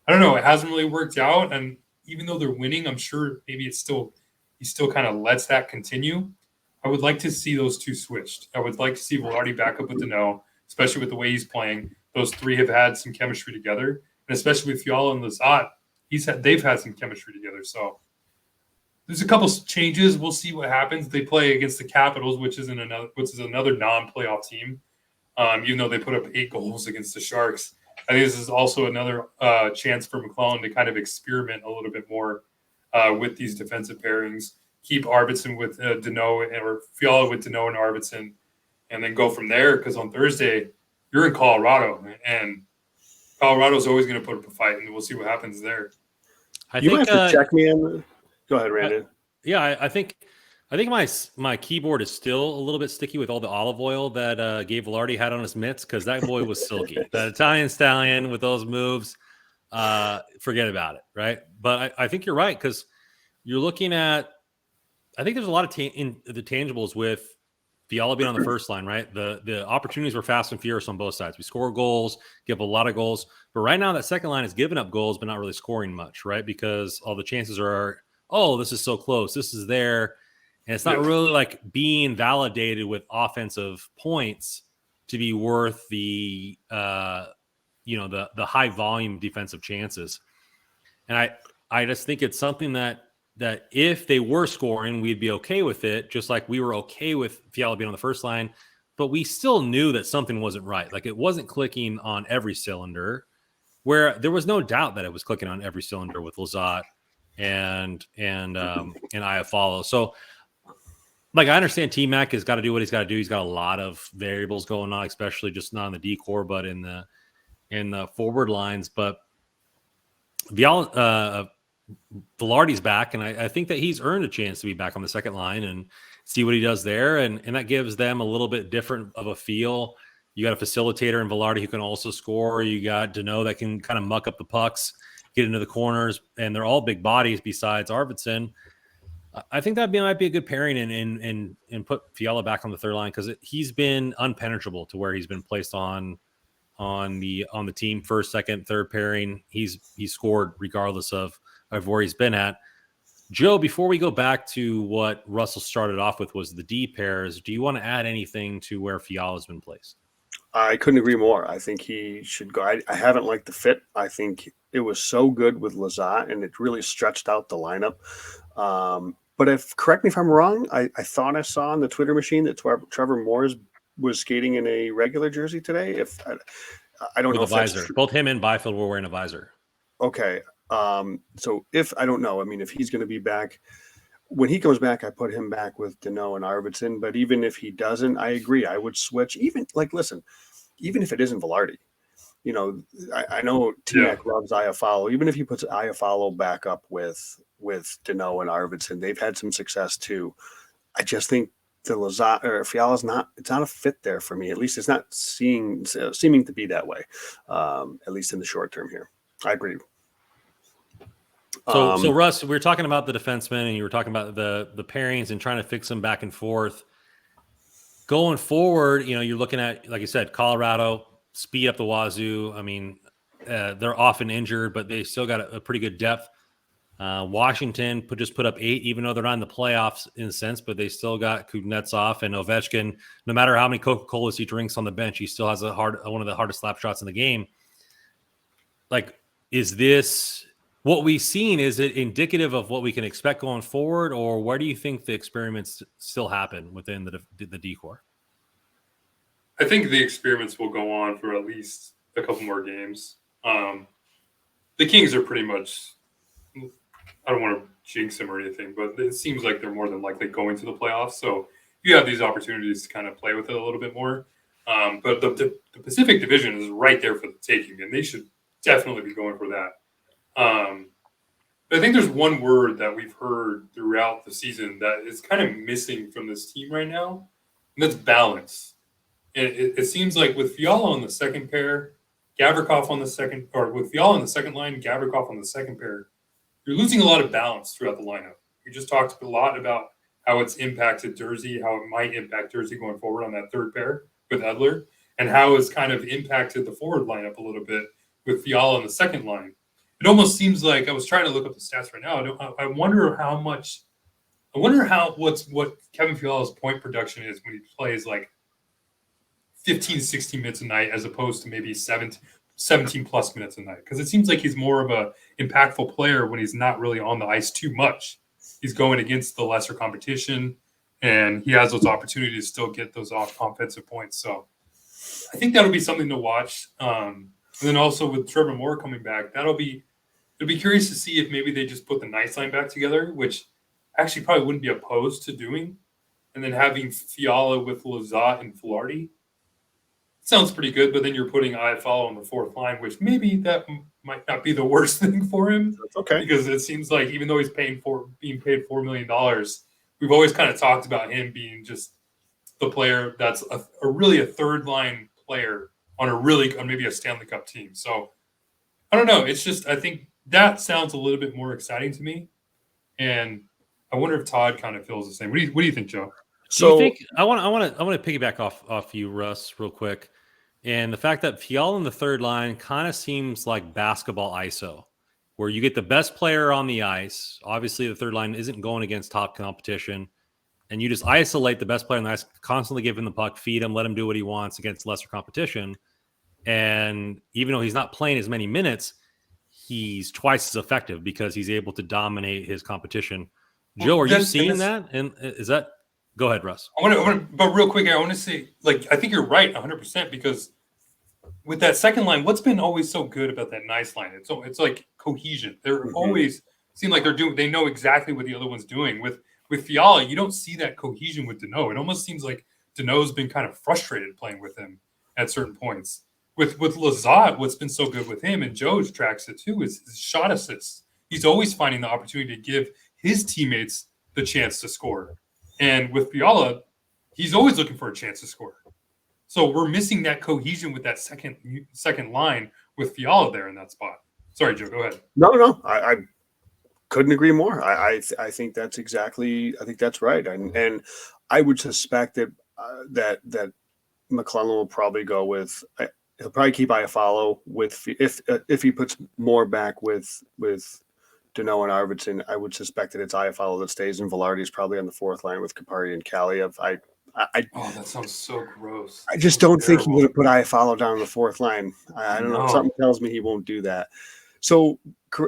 I don't know. It hasn't really worked out. And even though they're winning, I'm sure maybe he still kind of lets that continue. I would like to see those two switched. I would like to see Vilardi back up with Deneau, especially with the way he's playing. Those three have had some chemistry together, and especially with Fiala and Lazat, they've had some chemistry together. So there's a couple changes. We'll see what happens. They play against the Capitals, which is another non-playoff team. Even though they put up 8 goals against the Sharks, I think this is also another chance for McClellan to kind of experiment a little bit more with these defensive pairings. Keep Arvidsson with Danault, or Fiala with Danault and Arvidsson, and then go from there. Because on Thursday, you're in Colorado, and Colorado's always going to put up a fight, and we'll see what happens there. You might have to check me on. Go ahead, Randy. I think my keyboard is still a little bit sticky with all the olive oil that Gabe Vilardi had on his mitts, because that boy was silky. That Italian stallion with those moves, forget about it, right? But I think you're right, because you're looking at, I think there's a lot of the tangibles with Fiala being on the first line, right? The opportunities were fast and furious on both sides. We score goals, give up a lot of goals. But right now, that second line is giving up goals, but not really scoring much, right? Because all the chances are, oh, this is so close. This is there. And it's not really like being validated with offensive points to be worth the, the high volume defensive chances. And I just think it's something that if they were scoring, we'd be okay with it, just like we were okay with Fiala being on the first line, but we still knew that something wasn't right. Like, it wasn't clicking on every cylinder, where there was no doubt that it was clicking on every cylinder with Lizotte and Iafallo. So, like, I understand T-Mac has got to do what he's got to do. He's got a lot of variables going on, especially just not in the D-core, but in the forward lines. But Vilardi's back, and I think that he's earned a chance to be back on the second line and see what he does there, and that gives them a little bit different of a feel. You got a facilitator in Vilardi who can also score. You got Danault that can kind of muck up the pucks, get into the corners, and they're all big bodies besides Arvidsson. I think that might be a good pairing and put Fiala back on the third line, because he's been unpenetrable to where he's been placed on the team, first, second, third pairing. He's scored regardless of where he's been at. Joe, before we go back to what Russell started off with, was the D pairs, do you want to add anything to where Fiala's been placed? I couldn't agree more. I think he should go. I haven't liked the fit. I think it was so good with Lizotte, and it really stretched out the lineup. But correct me if I'm wrong, I thought I saw on the Twitter machine that Trevor Moores was skating in a regular jersey today. I don't know if that's true. Both him and Byfield were wearing a visor. Okay. So I don't know. I mean, if he's going to be back, when he comes back, I put him back with Danault and Arvidsson. But even if he doesn't, I agree. I would switch. Even if it isn't Vilardi, I know T-Mac loves Iafallo. Even if he puts Iafallo back up with Danault and Arvidsson, they've had some success too. I just think the Lizotte or Fiala's not a fit there for me. At least it's not seeming to be that way. At least in the short term here. I agree. So Russ, we were talking about the defensemen, and you were talking about the pairings and trying to fix them back and forth. Going forward, you're looking at, like you said, Colorado, speed up the wazoo. I mean, they're often injured, but they still got a pretty good depth. Washington just put up 8, even though they're not in the playoffs in a sense, but they still got Kuznetsov and Ovechkin. No matter how many Coca-Colas he drinks on the bench, he still has one of the hardest slap shots in the game. Like, is this what we've seen? Is it indicative of what we can expect going forward, or where do you think the experiments still happen within the D-core? I think the experiments will go on for at least a couple more games. The Kings are pretty much, I don't want to jinx them or anything, but it seems like they're more than likely going to the playoffs. So you have these opportunities to kind of play with it a little bit more. But the Pacific Division is right there for the taking, and they should definitely be going for that. But I think there's one word that we've heard throughout the season that is kind of missing from this team right now, and that's balance. And it seems like with Fiala on the second pair, Gavrikov on the second, or with Fiala on the second line, Gavrikov on the second pair, you're losing a lot of balance throughout the lineup. We just talked a lot about how it's impacted Jersey, how it might impact Jersey going forward on that third pair with Edler, and how it's kind of impacted the forward lineup a little bit with Fiala on the second line. It almost seems like, I was trying to look up the stats right now. I wonder what Kevin Fiala's point production is when he plays like 15, 16 minutes a night as opposed to maybe 17 plus minutes a night. Because it seems like he's more of a impactful player when he's not really on the ice too much. He's going against the lesser competition, and he has those opportunities to still get those offensive points. So I think that'll be something to watch. And then also with Trevor Moore coming back, there's It'd be curious to see if maybe they just put the nice line back together, which actually probably wouldn't be opposed to doing, and then having Fiala with Lazat and Vilardi. Sounds pretty good, but then you're putting Iafallo on the fourth line, which maybe that might not be the worst thing for him. That's okay. Because it seems like even though he's being paid $4 million, we've always kind of talked about him being just the player that's really a third line player on maybe a Stanley Cup team. So I don't know. It's just, I think that sounds a little bit more exciting to me. And I wonder if Todd kind of feels the same. What do you think, Joe? So do you think, I want to piggyback off you, Russ, real quick. And the fact that Fiala in the third line kind of seems like basketball ISO, where you get the best player on the ice. Obviously, the third line isn't going against top competition. And you just isolate the best player on the ice, constantly give him the puck, feed him, let him do what he wants against lesser competition. And even though he's not playing as many minutes, he's twice as effective because he's able to dominate his competition. Joe, are you seeing that? And is that – go ahead, Russ. But real quick, I want to say, like, I think you're right 100% because with that second line, what's been always so good about that nice line? It's like cohesion. They're always seem like they know exactly what the other one's doing. With Fiala, you don't see that cohesion with Danault. It almost seems like Danault's been kind of frustrated playing with him at certain points. With Lazat, what's been so good with him, and Joe tracks it too, is his shot assists. He's always finding the opportunity to give his teammates the chance to score. And with Fiala, he's always looking for a chance to score. So we're missing that cohesion with that second line with Fiala there in that spot. Sorry, Joe, go ahead. No, I couldn't agree more. I think that's exactly. I think that's right, and I would suspect that that McClellan will probably go with. He'll probably keep Iafallo with if he puts more back with Danault and Arvidsson. I would suspect that it's Iafallo that stays, and Vilardi is probably on the fourth line with Kapari and Kaliev. That sounds so gross. I just don't think he's going to put Iafallo down on the fourth line. I don't know. Something tells me he won't do that. So,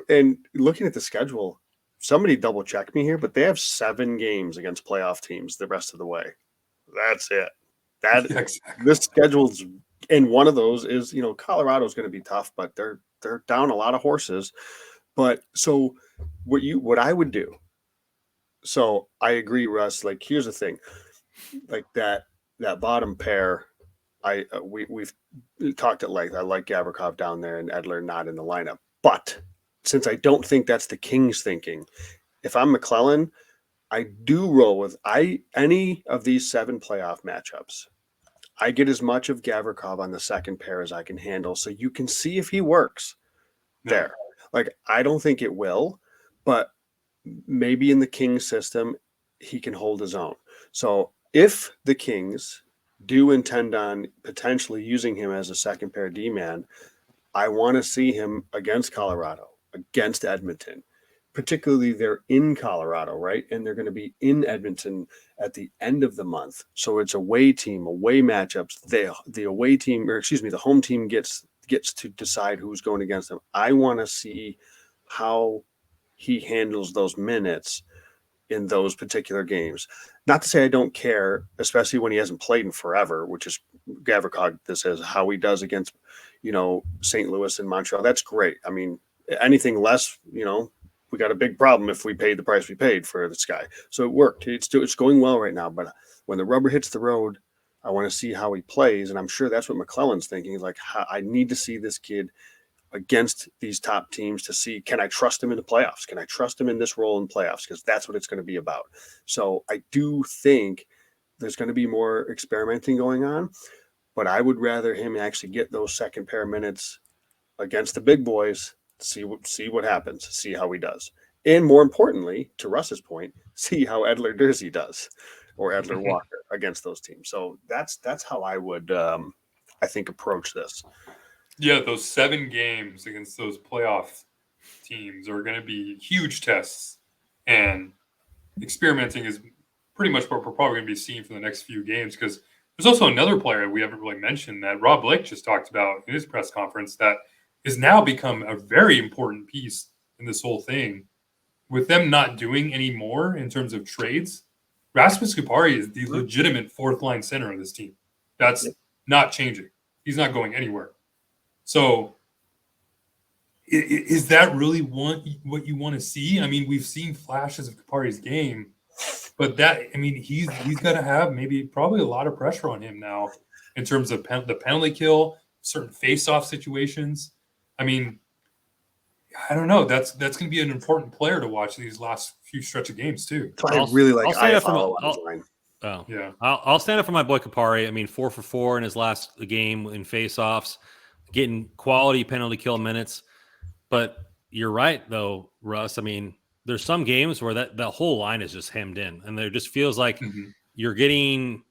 and looking at the schedule, somebody double check me here, but they have 7 games against playoff teams the rest of the way. That's it. This schedule's, and one of those is, Colorado's going to be tough, but they're down a lot of horses. But so what I would do. So I agree, Russ. Like, here's the thing, like that bottom pair. We've talked at length. I like Gavrikov down there and Edler not in the lineup. But since I don't think that's the Kings thinking, if I'm McClellan, I do roll with any of these 7 playoff matchups. I get as much of Gavrikov on the second pair as I can handle, so you can see if he works there. Like, I don't think it will, but maybe in the Kings system, he can hold his own. So if the Kings do intend on potentially using him as a second pair D-man, I want to see him against Colorado, against Edmonton. Particularly, they're in Colorado, right? And they're going to be in Edmonton at the end of the month. So it's away matchups. The home team gets to decide who's going against them. I want to see how he handles those minutes in those particular games. Not to say I don't care, especially when he hasn't played in forever, which is Gavrikov. This is how he does against, St. Louis and Montreal. That's great. I mean, anything less, we got a big problem if we paid the price we paid for this guy. So it worked. It's going well right now. But when the rubber hits the road, I want to see how he plays. And I'm sure that's what McClellan's thinking. He's like, I need to see this kid against these top teams to see, can I trust him in the playoffs? Can I trust him in this role in playoffs? Because that's what it's going to be about. So I do think there's going to be more experimenting going on. But I would rather him actually get those second pair minutes against the big boys. See what happens, see how he does. And more importantly, to Russ's point, see how Edler Dursey does or Edler Walker against those teams. So that's how I would, I think, approach this. Yeah, those 7 games against those playoff teams are going to be huge tests. And experimenting is pretty much what we're probably going to be seeing for the next few games, because there's also another player we haven't really mentioned that Rob Blake just talked about in his press conference that has now become a very important piece in this whole thing. With them not doing any more in terms of trades, Rasmus Kupari is the legitimate fourth-line center of this team. That's not changing. He's not going anywhere. So is that really what you want to see? I mean, we've seen flashes of Kupari's game, but he's got to have probably a lot of pressure on him now in terms of the penalty kill, certain face-off situations. I mean, I don't know. That's going to be an important player to watch these last few stretch of games too. I really like I'll stand up for my boy Kupari. I mean, 4 for 4 in his last game in face-offs, getting quality penalty kill minutes. But you're right, though, Russ. I mean, there's some games where the whole line is just hemmed in, and there just feels like you're getting,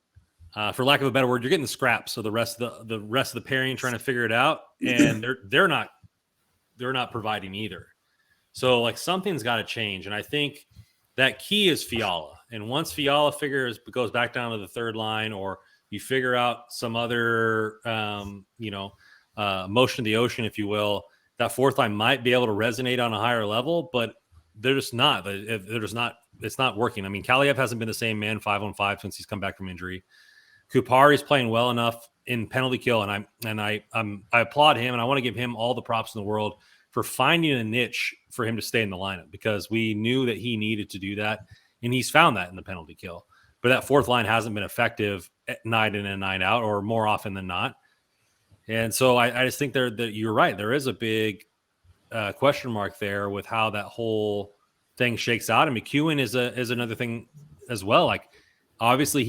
for lack of a better word, you're getting the scraps. So the rest of the pairing trying to figure it out, and they're not providing either. So like something's got to change, and I think that key is Fiala. And once Fiala goes back down to the third line, or you figure out some other motion of the ocean, if you will, that fourth line might be able to resonate on a higher level, but they're just not. It's not working. I mean, Kaliev hasn't been the same man 5-on-5 since he's come back from injury. Kupari's playing well enough in penalty kill, and I applaud him, and I want to give him all the props in the world for finding a niche for him to stay in the lineup, because we knew that he needed to do that, and he's found that in the penalty kill. But that fourth line hasn't been effective night in and night out, or more often than not. And so I just think that you're right. There is a big question mark there with how that whole thing shakes out. And McEwen is another thing as well. Like, obviously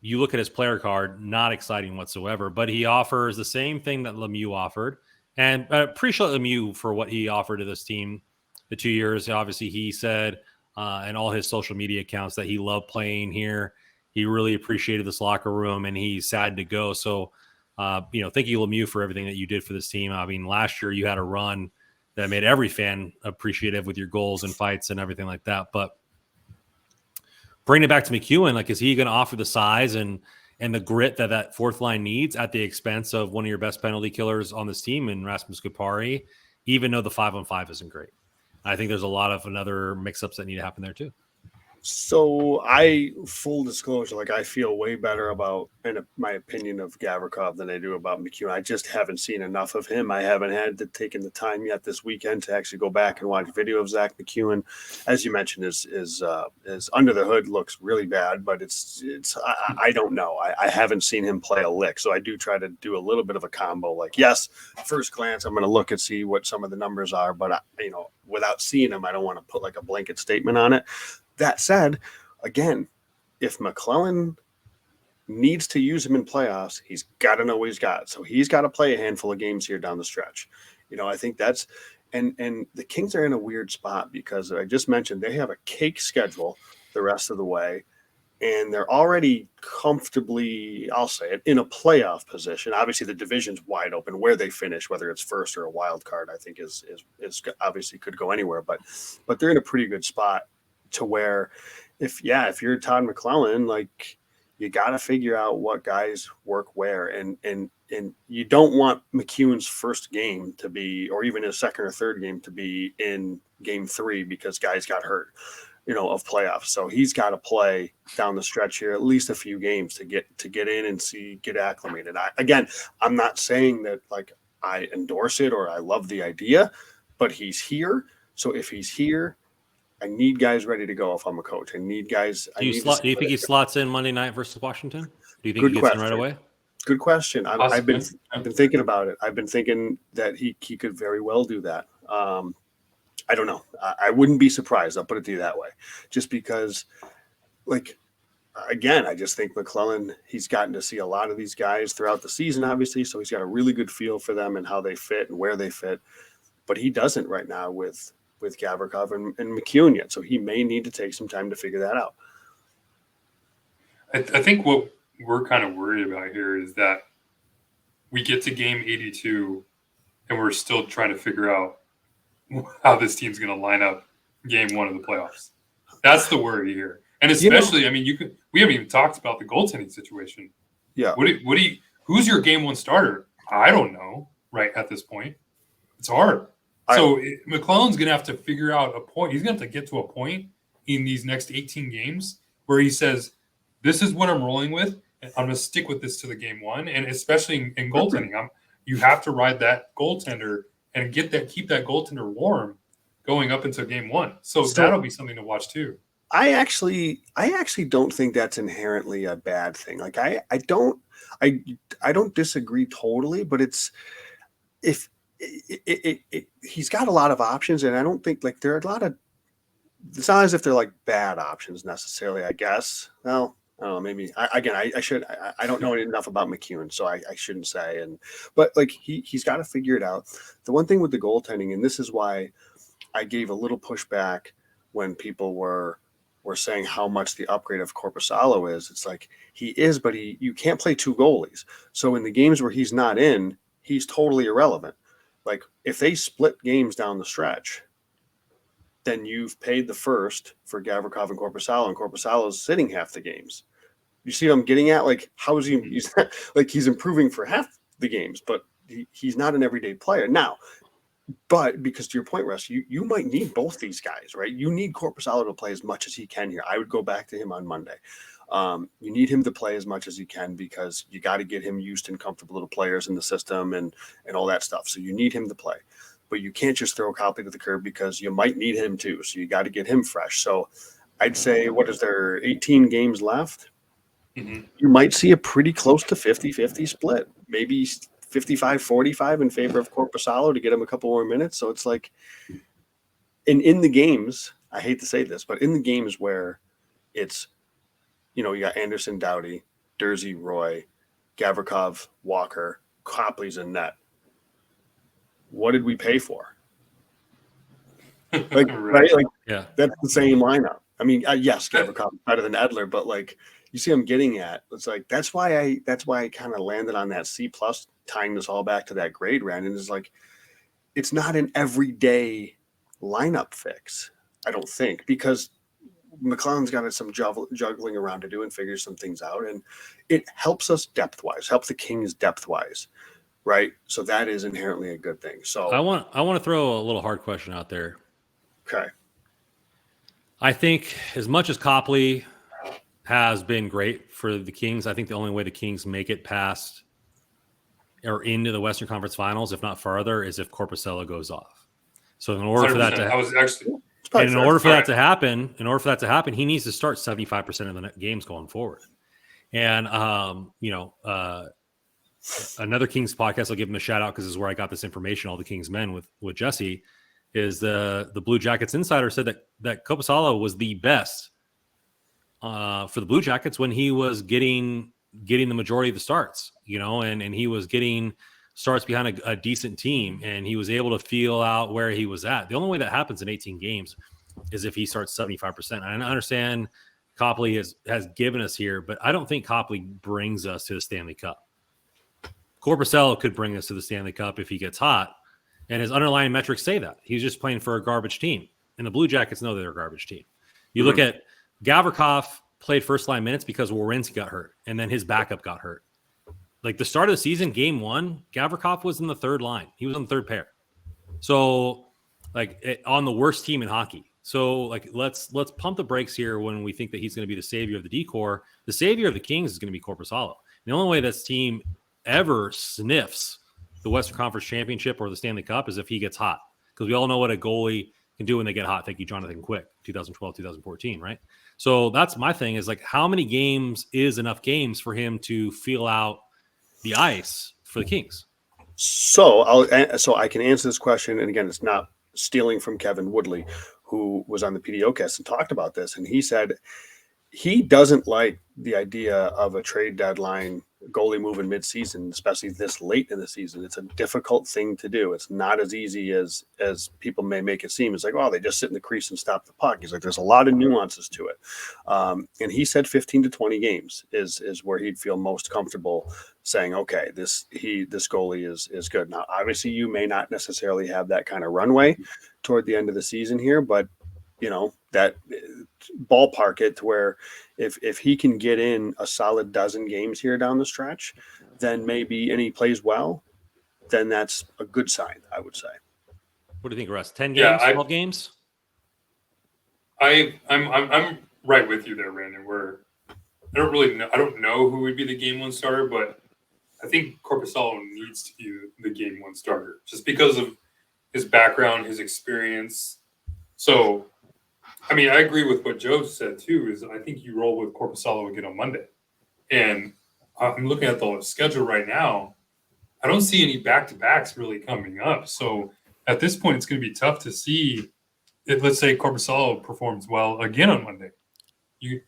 you look at his player card, not exciting whatsoever, but he offers the same thing that Lemieux offered. And I appreciate Lemieux for what he offered to this team the 2 years. Obviously, he said in all his social media accounts that he loved playing here. He really appreciated this locker room, and he's sad to go. So, thank you, Lemieux, for everything that you did for this team. I mean, last year you had a run that made every fan appreciative with your goals and fights and everything like that. But bring it back to McEwen. Like, is he going to offer the size and the grit that fourth line needs at the expense of one of your best penalty killers on this team in Rasmus Kupari, even though the 5-on-5 isn't great? I think there's a lot of another mix-ups that need to happen there too. So full disclosure, like I feel way better about, in my opinion, of Gavrikov than I do about McEwen. I just haven't seen enough of him. I haven't taken the time yet this weekend to actually go back and watch video of Zach McEwen. As you mentioned, is under the hood looks really bad, but I don't know. I haven't seen him play a lick. So I do try to do a little bit of a combo. Like, yes, first glance, I'm going to look and see what some of the numbers are, but without seeing him, I don't want to put like a blanket statement on it. That said, again, if McClellan needs to use him in playoffs, he's got to know what he's got. So he's got to play a handful of games here down the stretch. I think that's and the Kings are in a weird spot because I just mentioned they have a cake schedule the rest of the way, and they're already comfortably, I'll say it, in a playoff position. Obviously, the division's wide open. Where they finish, whether it's first or a wild card, I think is obviously could go anywhere. But they're in a pretty good spot to where if you're Todd McClellan, like, you got to figure out what guys work where, and you don't want McEwen's first game to be, or even his second or third game to be in game 3 because guys got hurt, of playoffs. So he's got to play down the stretch here at least a few games to get in and get acclimated. I'm not saying that like I endorse it or I love the idea, but he's here. So if he's here, I need guys ready to go if I'm a coach. I need guys. Do you think he slots in Monday night versus Washington? Do you think he gets in right away? Good question. I've been thinking about it. I've been thinking that he could very well do that. I don't know. I wouldn't be surprised. I'll put it to you that way. Just because, like, again, I just think McClellan, he's gotten to see a lot of these guys throughout the season, obviously. So he's got a really good feel for them and how they fit and where they fit. But he doesn't right now with Gavrikov and McEwen yet. So he may need to take some time to figure that out. I think what we're kind of worried about here is that we get to game 82 and we're still trying to figure out how this team's going to line up game 1 of the playoffs. That's the worry here. And especially, we haven't even talked about the goaltending situation. Yeah. Who's your game 1 starter? I don't know right at this point. It's hard. So McClellan's going to have to figure out a point. He's going to have to get to a point in these next 18 games where he says, this is what I'm rolling with, and I'm going to stick with this to the game 1. And especially in goaltending, you have to ride that goaltender and keep that goaltender warm going up into game one. So that'll be something to watch too. I actually don't think that's inherently a bad thing. Like I don't disagree totally, but it's if he's got a lot of options, and I don't think like there are a lot of. It's not as if they're like bad options necessarily. I guess. Well, I don't know. Maybe I should. I don't know enough about McEwen, so I shouldn't say. But like he's got to figure it out. The one thing with the goaltending, and this is why I gave a little pushback when people were saying how much the upgrade of Korpisalo is. It's like he is, but you can't play two goalies. So in the games where he's not in, he's totally irrelevant. Like if they split games down the stretch, then you've paid the first for Gavrikov and Korpisalo is sitting half the games. You see what I'm getting at? Like how is he? He's like he's improving for half the games, but he's not an everyday player now. But because to your point, Russ, you might need both these guys, right? You need Korpisalo to play as much as he can here. I would go back to him on Monday. You need him to play as much as he can because you got to get him used and comfortable to players in the system and all that stuff. So you need him to play. But you can't just throw Copley to the curb because you might need him too. So you got to get him fresh. So I'd say, what is there, 18 games left? Mm-hmm. You might see a pretty close to 50-50 split. Maybe 55-45 in favor of Korpisalo to get him a couple more minutes. So it's like in the games, I hate to say this, but in the games where it's, you got Anderson, Doughty, Dursey, Roy, Gavrikov, Walker, Copley's in net. What did we pay for? Like, right? Like, yeah, that's the same lineup. I mean, yes, Gavrikov is better than Edler, but like, you see, I'm getting at. It's like that's why I kind of landed on that C+, tying this all back to that grade round, and it's like, it's not an everyday lineup fix. I don't think because McLellan's got some juggling around to do and figure some things out, and it helps us depth wise, helps the Kings depth wise. Right. So that is inherently a good thing. So I want to throw a little hard question out there. Okay. I think as much as Copley has been great for the Kings, I think the only way the Kings make it past or into the Western Conference Finals, if not farther, is if Korpisalo goes off. So in order for that to happen, he needs to start 75% of the games going forward. And another Kings podcast, I'll give him a shout out because this is where I got this information. All the Kings men with Jesse is the Blue Jackets insider said that Korpisalo was the best for the Blue Jackets when he was getting the majority of the starts, and he was getting starts behind a decent team, and he was able to feel out where he was at. The only way that happens in 18 games is if he starts 75%. And I understand Copley has given us here, but I don't think Copley brings us to the Stanley Cup. Korpisalo could bring us to the Stanley Cup if he gets hot, and his underlying metrics say that. He's just playing for a garbage team, and the Blue Jackets know they're a garbage team. You look at Gavrikov played first-line minutes because Werenski got hurt, and then his backup got hurt. Like the start of the season, game one, Gavrikov was in the third line. He was on the third pair. So, on the worst team in hockey. So, let's pump the brakes here when we think that he's going to be the savior of the D-core. The savior of the Kings is going to be Korpisalo. The only way this team ever sniffs the Western Conference Championship or the Stanley Cup is if he gets hot, because we all know what a goalie can do when they get hot. Thank you, Jonathan Quick, 2012, 2014, right? So that's my thing is how many games is enough games for him to feel out the ice for the Kings? So I can answer this question, and again, it's not stealing from Kevin Woodley, who was on the PDOcast and talked about this, and he said he doesn't like the idea of a trade deadline goalie move in midseason, especially this late in the season. It's a difficult thing to do. It's not as easy as people may make it seem. It's like, oh, they just sit in the crease and stop the puck. He's like, there's a lot of nuances to it. And he said 15 to 20 games is where he'd feel most comfortable saying, okay, this goalie is good. Now, obviously, you may not necessarily have that kind of runway toward the end of the season here, but that ballpark it to where if he can get in a solid dozen games here down the stretch, then maybe, and he plays well, then that's a good sign, I would say. What do you think, Russ? 10 games, 12 games? I'm right with you there, Brandon. Where I don't know who would be the game one starter, but I think Korpisalo needs to be the game one starter just because of his background, his experience. So, I mean, I agree with what Joe said too. Is I think you roll with Korpisalo again on Monday, and I'm looking at the schedule right now. I don't see any back-to-backs really coming up. So at this point, it's going to be tough to see if, let's say, Korpisalo performs well again on Monday. You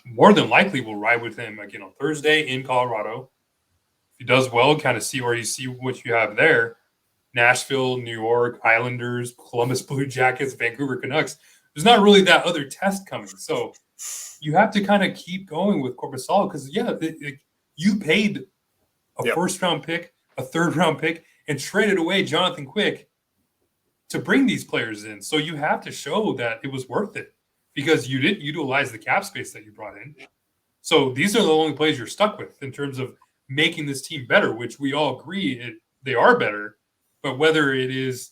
more than likely will ride with him again on Thursday in Colorado. If he does well, kind of see where you see what you have there. Nashville, New York, Islanders, Columbus Blue Jackets, Vancouver Canucks. There's not really that other test coming. So you have to kind of keep going with Korpisalo because, you paid a first-round pick, a third-round pick, and traded away Jonathan Quick to bring these players in. So you have to show that it was worth it because you didn't utilize the cap space that you brought in. So these are the only plays you're stuck with in terms of making this team better, which we all agree they are better. But whether it is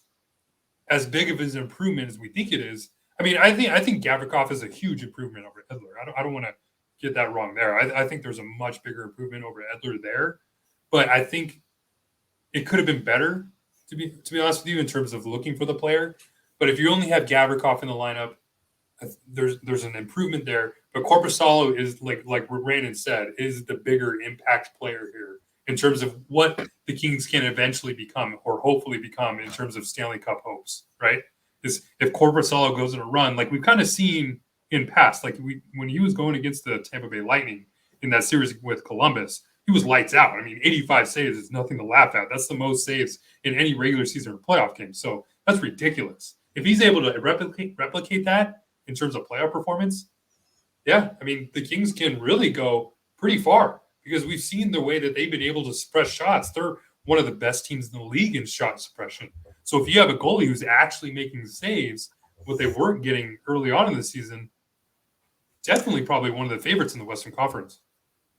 as big of an improvement as we think it is, I mean, I think Gavrikov is a huge improvement over Edler. I don't want to get that wrong there. I think there's a much bigger improvement over Edler there. But I think it could have been better, to be honest with you, in terms of looking for the player. But if you only have Gavrikov in the lineup, there's an improvement there. But Korpisalo is, like what Brandon said, is the bigger impact player here in terms of what the Kings can eventually become or hopefully become in terms of Stanley Cup hopes, right? Is if Korpisalo goes on a run, like we've kind of seen in past, like when he was going against the Tampa Bay Lightning in that series with Columbus, he was lights out. I mean, 85 saves is nothing to laugh at. That's the most saves in any regular season or playoff game. So that's ridiculous. If he's able to replicate that in terms of playoff performance, I mean, the Kings can really go pretty far because we've seen the way that they've been able to suppress shots. They're one of the best teams in the league in shot suppression. So if you have a goalie who's actually making saves, what they weren't getting early on in the season, definitely probably one of the favorites in the Western Conference.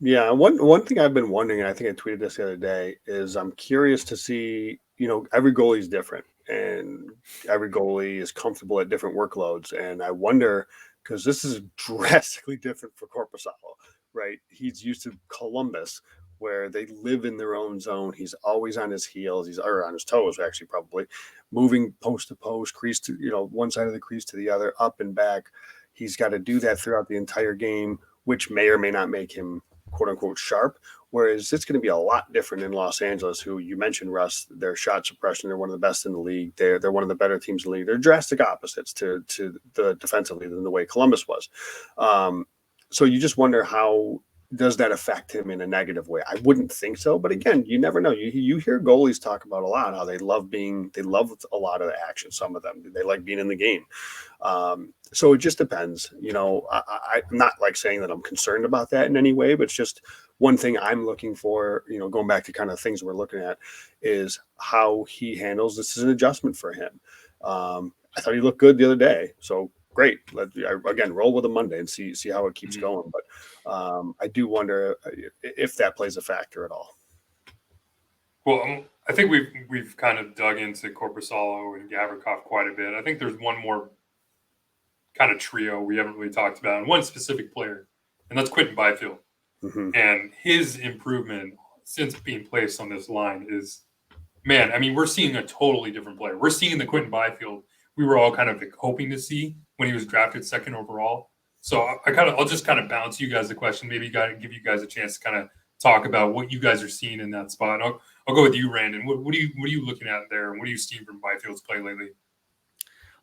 Yeah, one thing I've been wondering, and I think I tweeted this the other day, is I'm curious to see, every goalie is different and every goalie is comfortable at different workloads. And I wonder, because this is drastically different for Korpisalo, right? He's used to Columbus, where they live in their own zone. He's always on his heels. He's on his toes, actually, probably moving post to post, crease to, one side of the crease to the other, up and back. He's got to do that throughout the entire game, which may or may not make him quote unquote sharp. Whereas it's going to be a lot different in Los Angeles, who you mentioned, Russ, their shot suppression. They're one of the best in the league. They're one of the better teams in the league. They're drastic opposites to the defensively than the way Columbus was. So you just wonder, how does that affect him in a negative way? I wouldn't think so, but again, you never know. You hear goalies talk about a lot how they love a lot of the action. Some of them, they like being in the game. So it just depends. I'm not like saying that I'm concerned about that in any way, but it's just one thing I'm looking for, going back to kind of things we're looking at, is how he handles this is an adjustment for him. I thought he looked good the other day. So great. Again, roll with a Monday and see how it keeps going. But I do wonder if that plays a factor at all. Well, I think we've kind of dug into Korpisalo and Gavrikov quite a bit. I think there's one more kind of trio we haven't really talked about, and one specific player, and that's Quinton Byfield. Mm-hmm. And his improvement since being placed on this line is, man, I mean, we're seeing a totally different player. We're seeing the Quinton Byfield we were all kind of hoping to see when he was drafted second overall. So I'll just kind of bounce you guys the question. Maybe give you guys a chance to kind of talk about what you guys are seeing in that spot. I'll go with you, Randon. What are you looking at there, and what are you seeing from Byfield's play lately?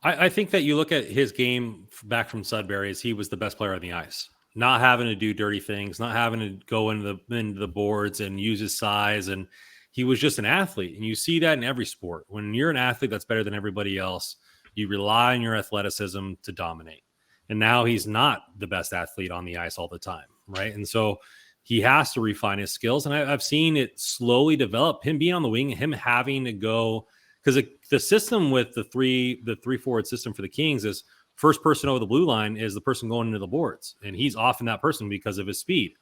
I think that you look at his game back from Sudbury as he was the best player on the ice. Not having to do dirty things, not having to go into the boards and use his size, and he was just an athlete. And you see that in every sport. When you're an athlete that's better than everybody else, you rely on your athleticism to dominate. And now he's not the best athlete on the ice all the time, right? And so he has to refine his skills. And I've seen it slowly develop. Him being on the wing, him having to go, because the system with the three forward system for the Kings is first person over the blue line is the person going into the boards. And he's often that person because of his speed.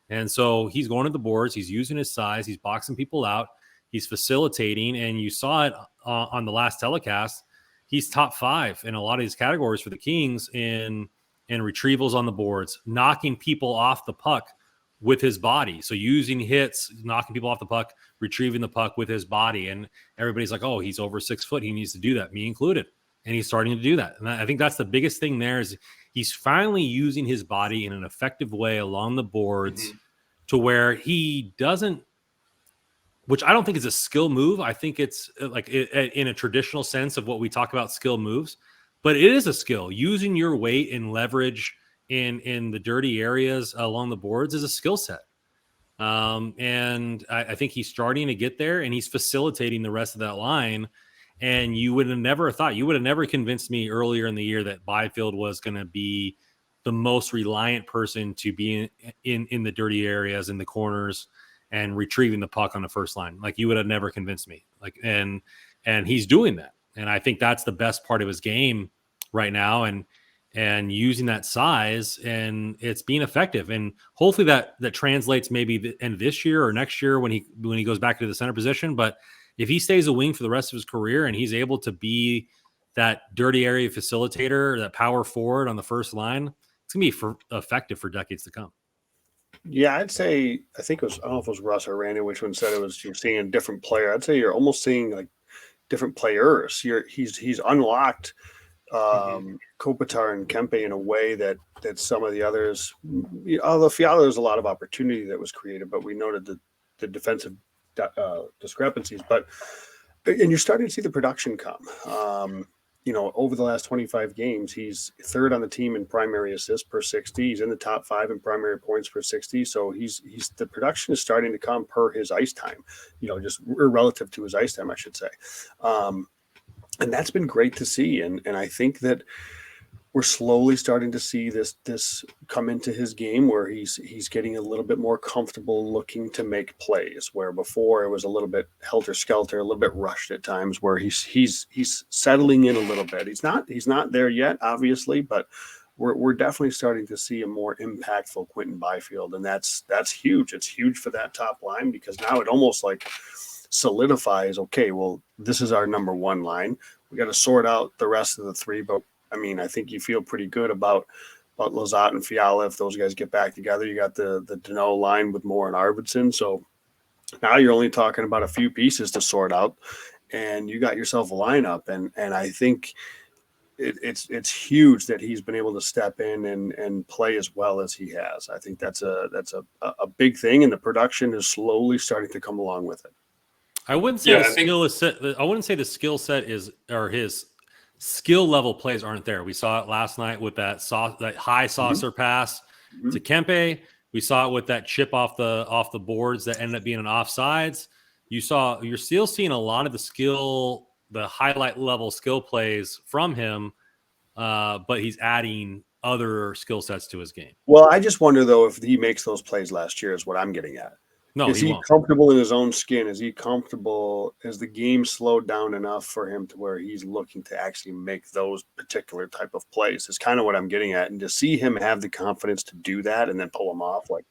And so he's going to the boards. He's using his size. He's boxing people out. He's facilitating. And you saw it on the last telecast. He's top 5 in a lot of these categories for the Kings in retrievals on the boards, knocking people off the puck with his body. So using hits, knocking people off the puck, retrieving the puck with his body. And everybody's like, oh, he's over 6 foot. He needs to do that, me included. And he's starting to do that. And I think that's the biggest thing there is he's finally using his body in an effective way along the boards to where he doesn't, which I don't think is a skill move. I think it's like in a traditional sense of what we talk about skill moves, but it is a skill. Using your weight and leverage in the dirty areas along the boards is a skill set. And I think he's starting to get there, and he's facilitating the rest of that line. And you would have never convinced me earlier in the year that Byfield was going to be the most reliant person to be in the dirty areas, in the corners, and retrieving the puck on the first line. Like, you would have never convinced me. Like, and he's doing that. And I think that's the best part of his game right now. And using that size, and it's being effective. And hopefully that translates maybe the end of this year or next year when he goes back to the center position. But if he stays a wing for the rest of his career and he's able to be that dirty area facilitator, that power forward on the first line, it's going to be effective for decades to come. Yeah, I'd say, I think it was, I don't know if it was Russ or Randy, which one said it was, you're seeing a different player. I'd say you're almost seeing like different players. He's unlocked Kopitar and Kempe in a way that some of the others, although Fiala, there's a lot of opportunity that was created, but we noted the defensive discrepancies. And you're starting to see the production come. Over the last 25 games, he's third on the team in primary assists per 60. He's in the top 5 in primary points per 60. So the production is starting to come per his ice time, just relative to his ice time, I should say. And that's been great to see. And I think that we're slowly starting to see this come into his game where he's getting a little bit more comfortable looking to make plays, where before it was a little bit helter-skelter, a little bit rushed at times, where he's settling in a little bit. He's not there yet, obviously, but we're definitely starting to see a more impactful Quinton Byfield, and that's huge. It's huge for that top line, because now it almost like solidifies, okay, well, this is our number one line. We got to sort out the rest of the three, but I mean, I think you feel pretty good about Lizotte and Fiala if those guys get back together. You got the Danault line with Moore and Arvidsson, so now you're only talking about a few pieces to sort out, and you got yourself a lineup. And I think it's huge that he's been able to step in and play as well as he has. I think that's a big thing, and the production is slowly starting to come along with it. I wouldn't say the skill set is, or his skill level plays aren't there. We saw it last night with that high saucer pass to Kempe. We saw it with that chip off the boards that ended up being an offsides. You're still seeing a lot of the highlight level skill plays from him, but he's adding other skill sets to his game. Well, I just wonder though if he makes those plays last year is what I'm getting at. No, is he comfortable in his own skin? Is he comfortable? Has the game slowed down enough for him to where he's looking to actually make those particular type of plays? Is kind of what I'm getting at. And to see him have the confidence to do that and then pull them off, like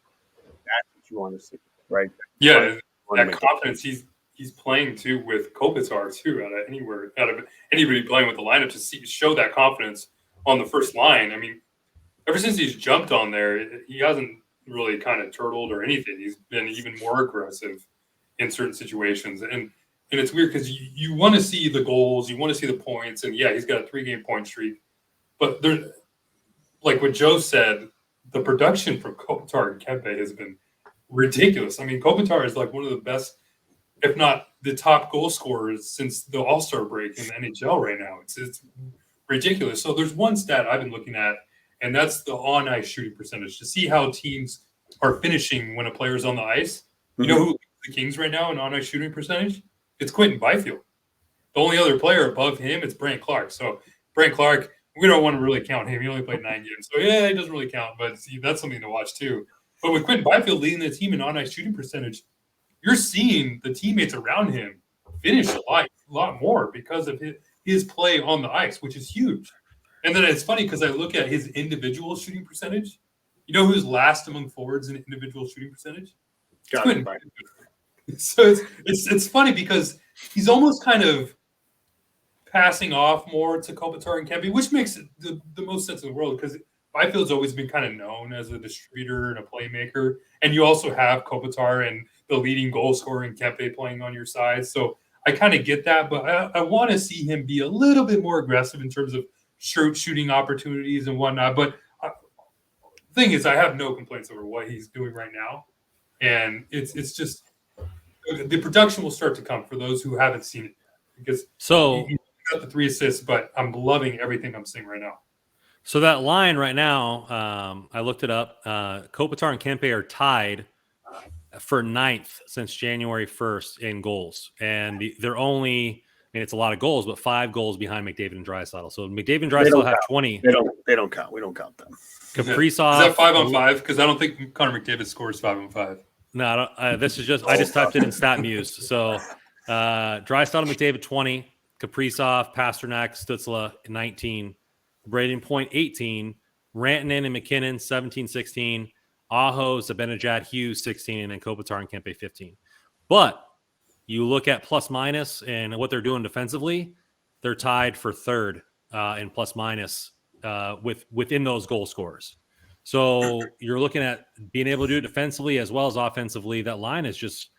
that's what you want to see, right? Yeah, that confidence. He's playing too with Kopitar too. Out of anybody playing with the lineup to show that confidence on the first line. I mean, ever since he's jumped on there, he hasn't really kind of turtled or anything. He's been even more aggressive in certain situations. And it's weird because you want to see the goals, you want to see the points, and yeah, he's got a 3-game point streak. But there, like what Joe said, the production from Kopitar and Kempe has been ridiculous. I mean, Kopitar is like one of the best, if not the top goal scorers since the All-Star break in the NHL right now. It's ridiculous. So there's one stat I've been looking at, and that's the on-ice shooting percentage, to see how teams are finishing when a player's on the ice. You know who leads the Kings right now in on-ice shooting percentage? It's Quinton Byfield. The only other player above him is Brant Clark. So Brant Clark, we don't want to really count him. He only played 9 games. So, yeah, he doesn't really count, but that's something to watch too. But with Quinton Byfield leading the team in on-ice shooting percentage, you're seeing the teammates around him finish a lot more because of his play on the ice, which is huge. And then it's funny because I look at his individual shooting percentage. You know who's last among forwards in individual shooting percentage? So it's funny because he's almost kind of passing off more to Kopitar and Kempe, which makes the most sense in the world because Byfield's always been kind of known as a distributor and a playmaker, and you also have Kopitar and the leading goal scorer in Kempe playing on your side. So I kind of get that, but I want to see him be a little bit more aggressive in terms of shooting opportunities and whatnot. But the thing is, I have no complaints over what he's doing right now, and it's just the production will start to come for those who haven't seen it yet, because he got the 3 assists, but I'm loving everything I'm seeing right now. So that line right now, I looked it up. Kopitar and Kempe are tied for 9th since January 1st in goals. And they're only, I mean, it's a lot of goals, but 5 goals behind McDavid and Draisaitl. So McDavid and Draisaitl have 20. They don't count. We don't count them. Kaprizov. Is that 5-on-5? Because I don't think Connor McDavid scores 5-on-5. No, I don't, this is just, I just typed it in StatMuse. So Draisaitl, McDavid, 20. Kaprizov, Pasternak, Stützle, 19. Braden Point, 18. Rantanen and McKinnon, 17, 16. Aho, Zibanejad, Hughes, 16. And then Kopitar and Kempe, 15. But you look at plus minus and what they're doing defensively, they're tied for 3rd in plus minus within those goal scorers. So you're looking at being able to do it defensively as well as offensively. That line is just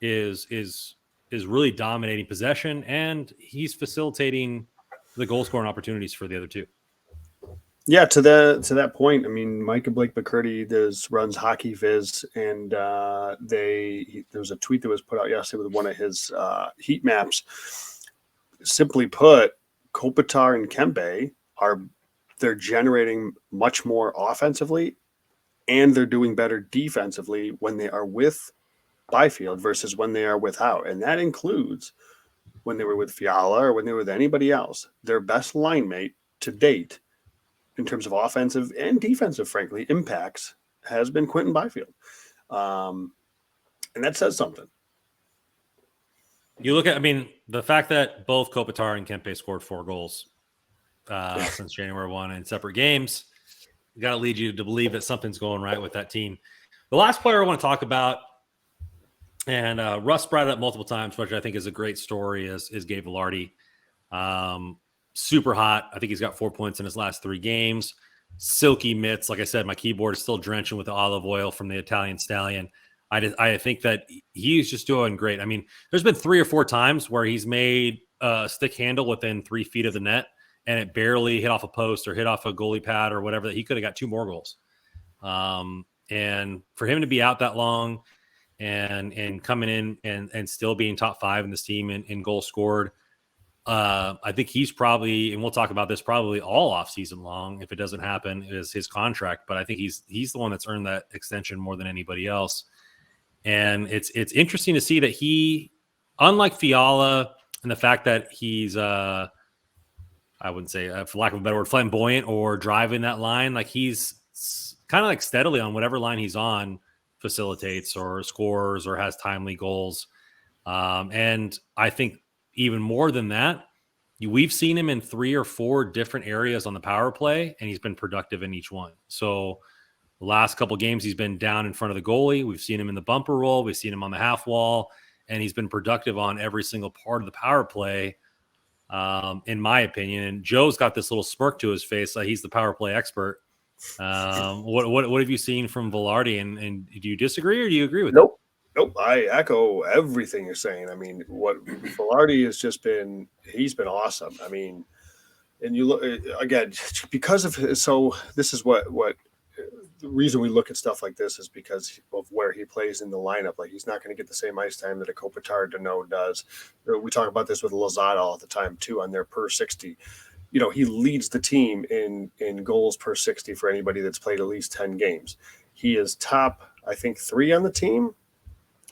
is really dominating possession, and he's facilitating the goal scoring opportunities for the other two. Yeah, to that point, I mean, Mike and Blake McCurdy runs Hockey Viz, and there was a tweet that was put out yesterday with one of his heat maps. Simply put, Kopitar and Kempe they're generating much more offensively, and they're doing better defensively when they are with Byfield versus when they are without, and that includes when they were with Fiala or when they were with anybody else. Their best line mate to date, in terms of offensive and defensive, frankly, impacts, has been Quinton Byfield. And that says something. You look at, I mean, the fact that both Kopitar and Kempe scored 4 goals since January 1 in separate games, got to lead you to believe that something's going right with that team. The last player I want to talk about, and Russ brought it up multiple times, which I think is a great story, is Gabe Vilardi. Super hot. I think he's got 4 points in his last 3 games. Silky mitts. Like I said, my keyboard is still drenching with the olive oil from the Italian Stallion. I think that he's just doing great. I mean, there's been 3 or 4 times where he's made a stick handle within 3 feet of the net, and it barely hit off a post or hit off a goalie pad or whatever, that he could have got 2 more goals. And for him to be out that long and coming in and still being top 5 in this team in goals scored, I think he's probably, and we'll talk about this probably all off season long if it doesn't happen, is his contract. But I think he's the one that's earned that extension more than anybody else. And it's interesting to see that he, unlike Fiala, and the fact that he's I wouldn't say, for lack of a better word, flamboyant or driving that line, like he's kind of like steadily on whatever line he's on, facilitates or scores or has timely goals. And I think even more than that, we've seen him in 3 or 4 different areas on the power play, and he's been productive in each one. So the last couple of games, he's been down in front of the goalie. We've seen him in the bumper roll. We've seen him on the half wall, and he's been productive on every single part of the power play, in my opinion. And Joe's got this little smirk to his face, like he's the power play expert. What have you seen from Vilardi, and do you disagree or do you agree with Nope. Nope, I echo everything you're saying. I mean, what Vilardi has just been, he's been awesome. I mean, and you look, again, because of, so this is what the reason we look at stuff like this is because of where he plays in the lineup. Like, he's not going to get the same ice time that a Kopitar Deneau does. We talk about this with Lozada all the time too, on their per 60. You know, he leads the team in goals per 60 for anybody that's played at least 10 games. He is top, I think, 3 on the team.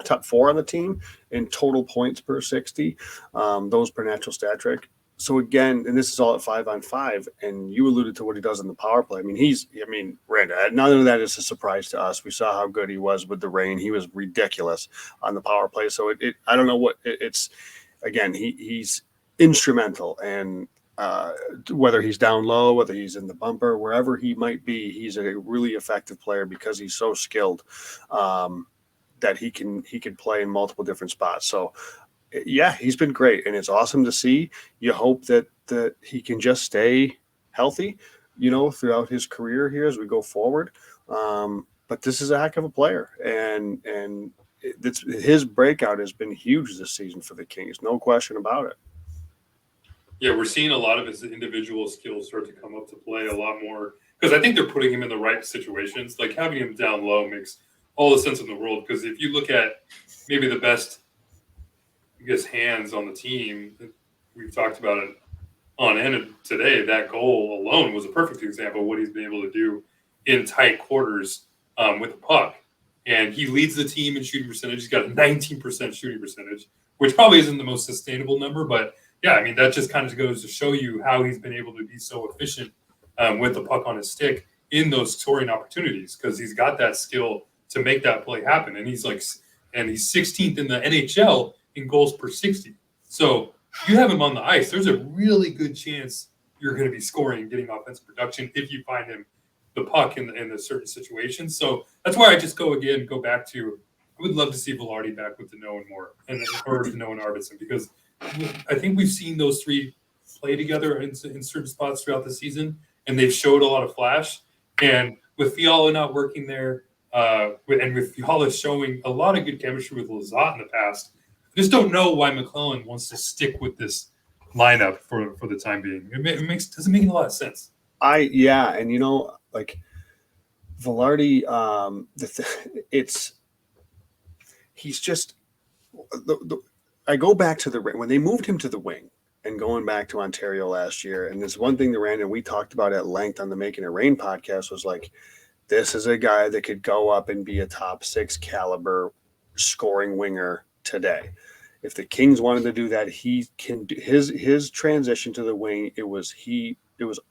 Top 4 on the team in total points per 60, those per natural stat trick. So again, and this is all at 5-on-5, and you alluded to what he does in the power play. I mean, Randa, none of that is a surprise to us. We saw how good he was with the Reign. He was ridiculous on the power play. So I don't know what it's. Again, he's instrumental, and whether he's down low, whether he's in the bumper, wherever he might be, he's a really effective player because he's so skilled. That he can play in multiple different spots. So yeah, he's been great, and it's awesome to see. You hope that he can just stay healthy. throughout his career here as we go forward. But this is a heck of a player, and his breakout has been huge this season for the Kings, no question about it. Yeah, we're seeing a lot of his individual skills start to come up to play a lot more, because I think they're putting him in the right situations. Like having him down low makes all the sense in the world, because if you look at maybe the best, I guess, hands on the team, we've talked about it on end today, that goal alone was a perfect example of what he's been able to do in tight quarters with the puck. And he leads the team in shooting percentage. He's got a 19% shooting percentage, which probably isn't the most sustainable number, but yeah, I mean, that just kind of goes to show you how he's been able to be so efficient with the puck on his stick in those scoring opportunities, because he's got that skill to make that play happen. And he's 16th in the NHL in goals per 60. So you have him on the ice, there's a really good chance you're going to be scoring, getting offensive production if you find him the puck in the certain situations. So that's why I just go back to, I would love to see Vilardi back with Danault and more, or Danault and Arvidsson, because I think we've seen those three play together in certain spots throughout the season, and they've showed a lot of flash. And with Fiala not working there, and with Fiala showing a lot of good chemistry with Lizotte in the past, I just don't know why McClellan wants to stick with this lineup for the time being. It doesn't make a lot of sense. And Vilardi, he's just I go back to when they moved him to the wing, and going back to Ontario last year, and there's one thing that Rand and we talked about at length on the Making It Rain podcast was like, this is a guy that could go up and be a top 6 caliber scoring winger today. If the Kings wanted to do that, he can do his transition to the wing. It was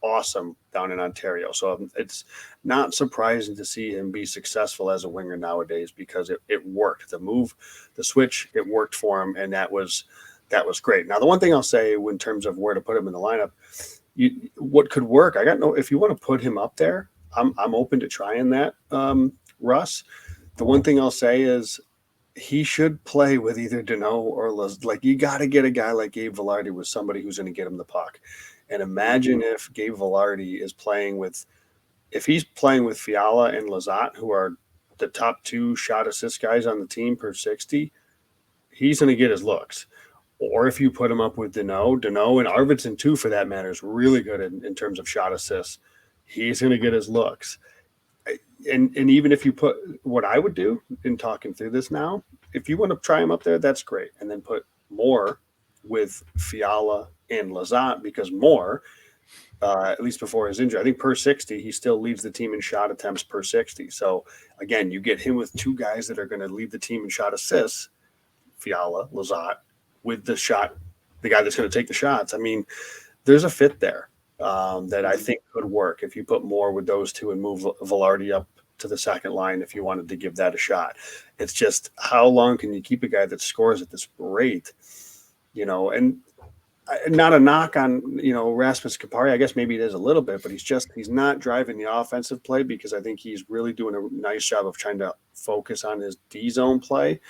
awesome down in Ontario. So it's not surprising to see him be successful as a winger nowadays, because it worked. The switch, it worked for him, and that was great. Now, the one thing I'll say in terms of where to put him in the lineup, what could work, if you want to put him up there, I'm open to trying that, Russ. The one thing I'll say is he should play with either Danault or like, you got to get a guy like Gabe Vilardi with somebody who's going to get him the puck. And imagine if Gabe Vilardi is playing with Fiala and Lizotte, who are the top 2 shot assist guys on the team per 60, he's going to get his looks. Or if you put him up with Danault and Arvidsson too, for that matter, is really good in terms of shot assists, he's going to get his looks. And even if you put, what I would do in talking through this now, if you want to try him up there, that's great. And then put Moore with Fiala and Lizotte, because Moore, at least before his injury, I think per 60, he still leads the team in shot attempts per 60. So again, you get him with 2 guys that are going to lead the team in shot assists, Fiala, Lizotte, with the guy that's going to take the shots. I mean, there's a fit there that I think could work if you put Moore with those 2 and move Vilardi up to the second line if you wanted to give that a shot. It's just, how long can you keep a guy that scores at this rate? And not a knock on, Rasmus Kupari. I guess maybe it is a little bit, but he's not driving the offensive play, because I think he's really doing a nice job of trying to focus on his D zone play.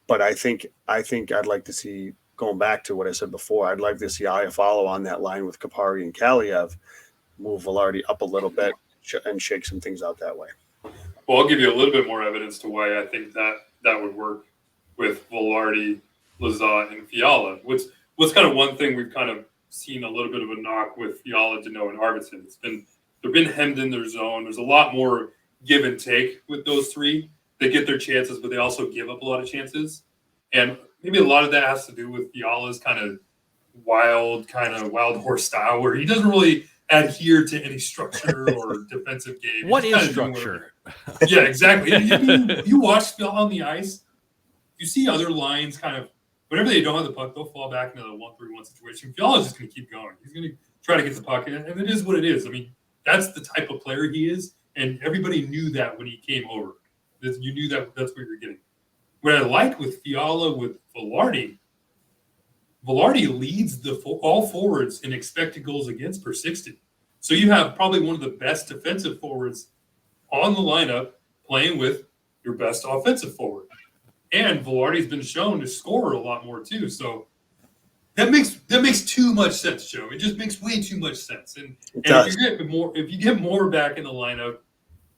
But I think I'd like to see, going back to what I said before, I'd like to see Iafallo on that line with Kupari and Kaliev, move Vilardi up a little bit and shake some things out that way. Well, I'll give you a little bit more evidence to why I think that would work with Vilardi, Lizotte, and Fiala. What's kind of one thing we've kind of seen a little bit of a knock with Fiala, Danault, and Arvidsson. They've been hemmed in their zone. There's a lot more give and take with those 3. They get their chances, but they also give up a lot of chances. And maybe a lot of that has to do with Fiala's kind of wild horse style, where he doesn't really adhere to any structure or defensive game. What is structure? Yeah, exactly. You watch Fiala on the ice, you see other lines kind of, whenever they don't have the puck, they'll fall back into the 1-3-1 situation. Fiala's just going to keep going. He's going to try to get the puck, and it is what it is. I mean, that's the type of player he is, and everybody knew that when he came over. You knew that's what you're getting. What I like with Fiala, with Vilardi leads all forwards in expected goals against per 60. So you have probably one of the best defensive forwards on the lineup playing with your best offensive forward. And Vilardi's been shown to score a lot more too. So That makes too much sense, Joe. It just makes way too much sense. And if you get more back in the lineup,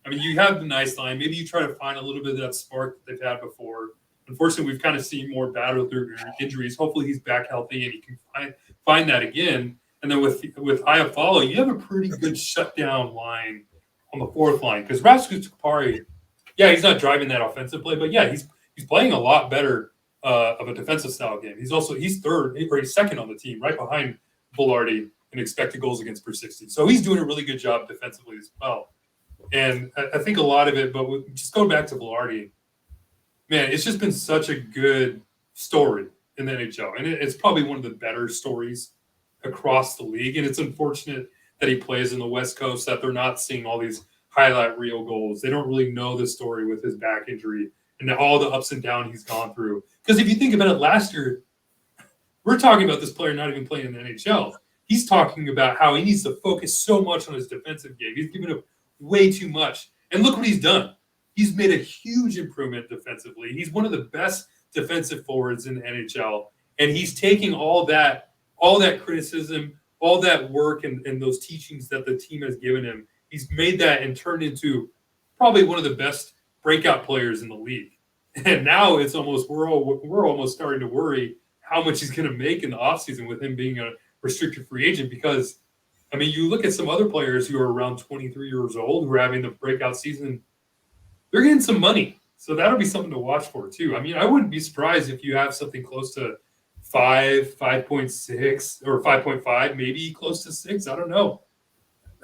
I mean, you have the nice line. Maybe you try to find a little bit of that spark that they've had before. Unfortunately, we've kind of seen more battle through injuries. Hopefully, he's back healthy and he can find that again. And then with Iafallo, you have a pretty good shutdown line on the fourth line because Rasmus Kupari, yeah, he's not driving that offensive play, but yeah, he's playing a lot better of a defensive style game. He's second on the team, right behind Vilardi in expected goals against per 60. So he's doing a really good job defensively as well. And I think a lot of it, but just going back to Vilardi, man, it's just been such a good story in the NHL. And it's probably one of the better stories across the league. And it's unfortunate that he plays in the West Coast, that they're not seeing all these highlight reel goals. They don't really know the story with his back injury and all the ups and downs he's gone through. Because if you think about it, last year, we're talking about this player not even playing in the NHL. He's talking about how he needs to focus so much on his defensive game. He's giving up way too much. And look what he's done. He's made a huge improvement defensively. He's one of the best defensive forwards in the NHL. And he's taking all that criticism, all that work and those teachings that the team has given him. He's made that and turned into probably one of the best breakout players in the league. And now it's almost we're almost starting to worry how much he's going to make in the offseason with him being a restricted free agent. Because, I mean, you look at some other players who are around 23 years old who are having the breakout season, they're getting some money. So that'll be something to watch for, too. I mean, I wouldn't be surprised if you have something close to 5.6, or 5.5, maybe close to 6. I don't know.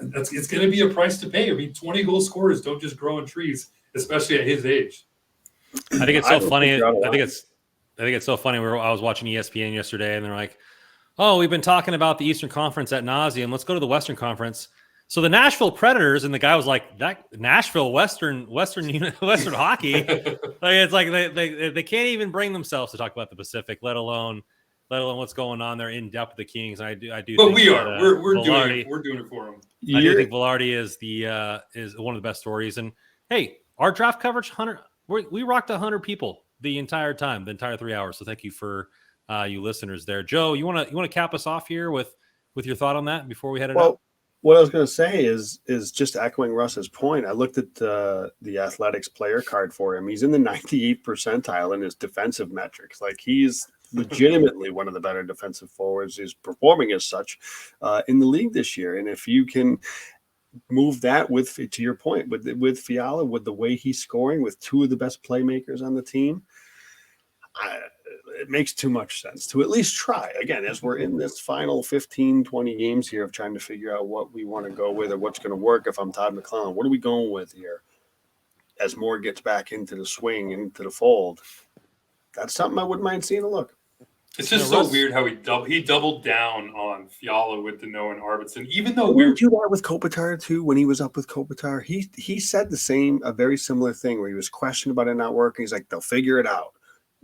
It's going to be a price to pay. I mean, 20 goal scorers don't just grow on trees, especially at his age. I think it's so funny. I think it's so funny. I was watching ESPN yesterday, and they're like, "Oh, we've been talking about the Eastern Conference ad nauseum. Let's go to the Western Conference." So the Nashville Predators, and the guy was like, "That Nashville Western hockey." It's like they can't even bring themselves to talk about the Pacific, let alone what's going on there in depth with the Kings. And I do. But think we are. That, we're Vilardi, doing it for them. I do think Vilardi is one of the best stories. And hey, our draft coverage, 100. We rocked 100 people the entire 3 hours. So thank you for you listeners there. Joe, you want to cap us off here with your thought on that before we head it out? What I was going to say is just echoing Russ's point. I looked at the Athletics player card for him. He's in the 98th percentile in his defensive metrics. Like, he's legitimately one of the better defensive forwards. He's performing as such in the league this year. And if you can move that to your point, with Fiala, with the way he's scoring, with two of the best playmakers on the team, it makes too much sense to at least try. Again, as we're in this final 15, 20 games here of trying to figure out what we want to go with or what's going to work. If I'm Todd McClellan, what are we going with here? As Moore gets back into the swing, into the fold, that's something I wouldn't mind seeing a look. It's just so weird how he doubled down on Fiala with Danault and Arvidsson, even though we do that with Kopitar too. When he was up with Kopitar, he said a very similar thing where he was questioned about it not working. He's like, they'll figure it out.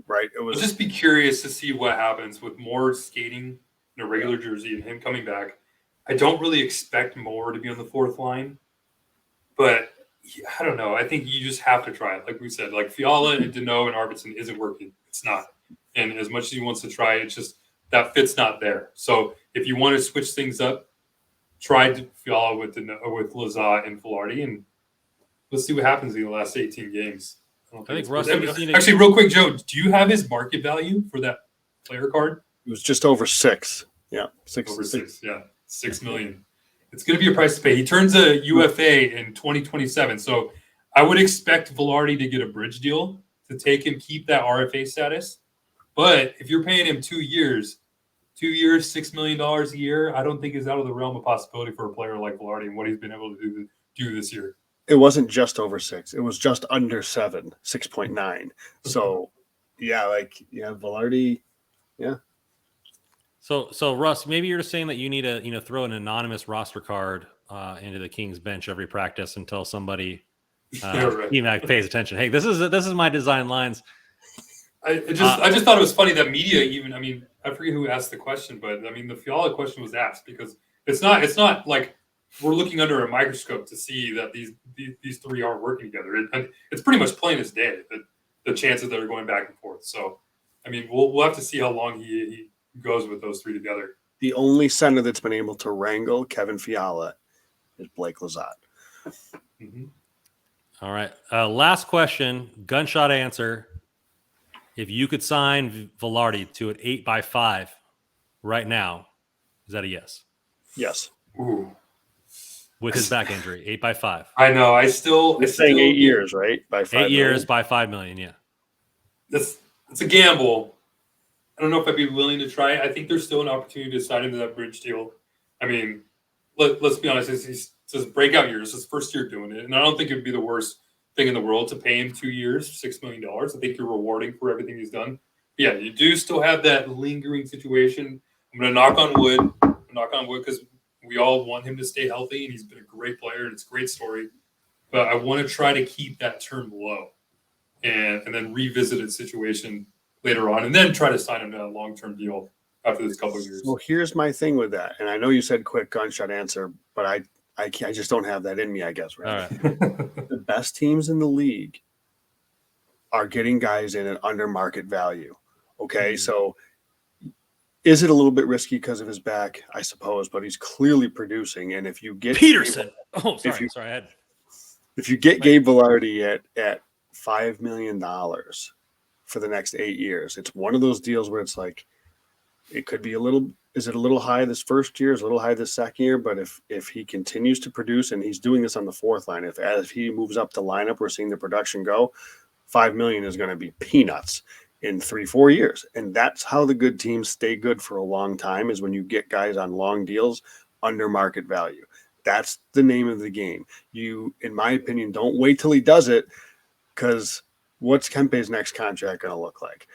Right. I'll just be curious to see what happens with Moore skating in a regular jersey and him coming back. I don't really expect Moore to be on the fourth line, but I don't know. I think you just have to try it. Like we said, like Fiala and Danault and Arvidsson isn't working. It's not. And as much as he wants to try, it's just that fit's not there. So if you want to switch things up, try Fiala with Lazat and Vilardi, and let's see what happens in the last 18 games. I think Russ. Actually, real quick, Joe, do you have his market value for that player card? It was just over 6. Yeah, 6. Over 6. Yeah, $6 million. It's going to be a price to pay. He turns a UFA in 2027, so I would expect Vilardi to get a bridge deal to take him, keep that RFA status. But if you're paying him 2 years, $6 million a year, I don't think is out of the realm of possibility for a player like Vilardi and what he's been able to do this year. It wasn't just over 6. It was just under 7, 6.9. So, Vilardi, yeah. So Russ, maybe you're just saying that you need to throw an anonymous roster card into the Kings bench every practice until somebody even pays attention. Hey, this is my design lines. I just thought it was funny that media even. I mean, I forget who asked the question, but I mean the Fiala question was asked because it's not like we're looking under a microscope to see that these three aren't working together. It's pretty much plain as day that the chances that are going back and forth. So, I mean, we'll have to see how long he goes with those three together. The only center that's been able to wrangle Kevin Fiala is Blake Lizotte. Mm-hmm. All right. Last question, gunshot answer. If you could sign Vilardi to an 8x5 right now, is that a yes? Yes. Ooh. With his back injury, 8x5. I know. I still. You're saying 8 years, right? By 5 8 years million? by $5 million. Yeah. It's a gamble. I don't know if I'd be willing to try it. I think there's still an opportunity to sign into that bridge deal. I mean, let's be honest. It's his breakout year. It's his first year doing it. And I don't think it would be the worst thing in the world to pay him 2 years, $6 million. I think you're rewarding for everything he's done. But yeah, you do still have that lingering situation. I'm going to knock on wood because we all want him to stay healthy, and he's been a great player, and it's a great story. But I want to try to keep that term low and then revisit a situation later on, and then try to sign him to a long-term deal after this couple of years. Well, here's my thing with that. And I know you said quick gunshot answer, but I just don't have that in me, I guess. Right? All right. The best teams in the league are getting guys in at under market value. Okay. Mhm. So is it a little bit risky because of his back? I suppose, but he's clearly producing. And if you get Peterson. Oh, sorry. you- Sorry. if you get Gabe Vilardi at $5 million for the next 8 years, it's one of those deals where it's like, it could be is it a little high this first year? Is it a little high this second year? But if he continues to produce, and he's doing this on the fourth line, as he moves up the lineup, we're seeing the production go, $5 million is going to be peanuts in 3-4 years. And that's how the good teams stay good for a long time, is when you get guys on long deals under market value. That's the name of the game. You, in my opinion, don't wait till he does it, because what's Kempe's next contract going to look like?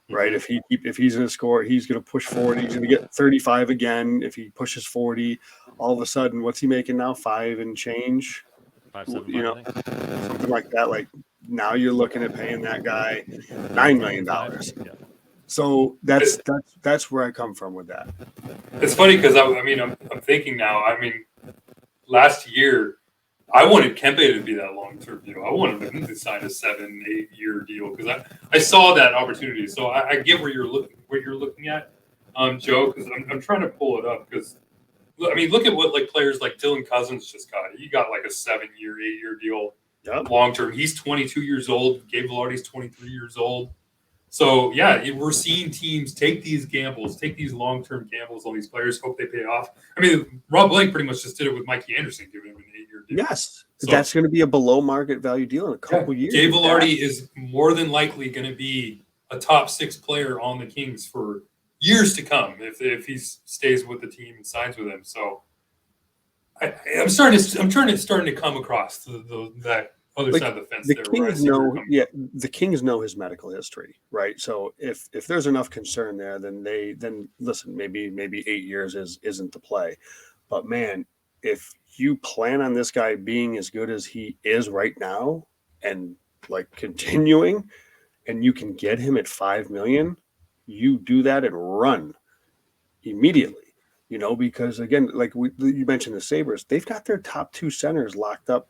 Right. Mhm. If he's going to score, he's going to push 40. He's going to get 35 again. If he pushes 40, all of a sudden, what's he making now? 5 and change, 5.75, you know, I think. something like that. Like, now you're looking at paying that guy $9 million. Yeah. So that's where I come from with that. It's funny because I'm thinking now. I mean, last year I wanted Kempe to be that long-term deal. I wanted him to sign a 7-8 year deal because I saw that opportunity. So I get where you're looking at, Joe. Because I'm trying to pull it up because I mean, look at what like players like Dylan Cousins just got. He got like a 7-year, 8-year deal, long-term. He's 22 years old. Gabe Vilardi's 23 years old. So yeah, we're seeing teams take these gambles, take these long-term gambles on these players, hope they pay off. I mean, Rob Blake pretty much just did it with Mikey Anderson, giving him an 8-year deal. Yes, So, that's going to be a below market value deal in a couple years. Gabe Vilardi is more than likely going to be a top 6 player on the Kings for years to come if he stays with the team and signs with them. So I'm starting to come across that other side of the fence. The there, Kings know, the Kings know his medical history, right? So if there's enough concern there, then listen, maybe 8 years isn't the play. But man, if you plan on this guy being as good as he is right now and like continuing, and you can get him at $5 million, you do that and run immediately. You know, because again, like you mentioned the Sabres, they've got their top 2 centers locked up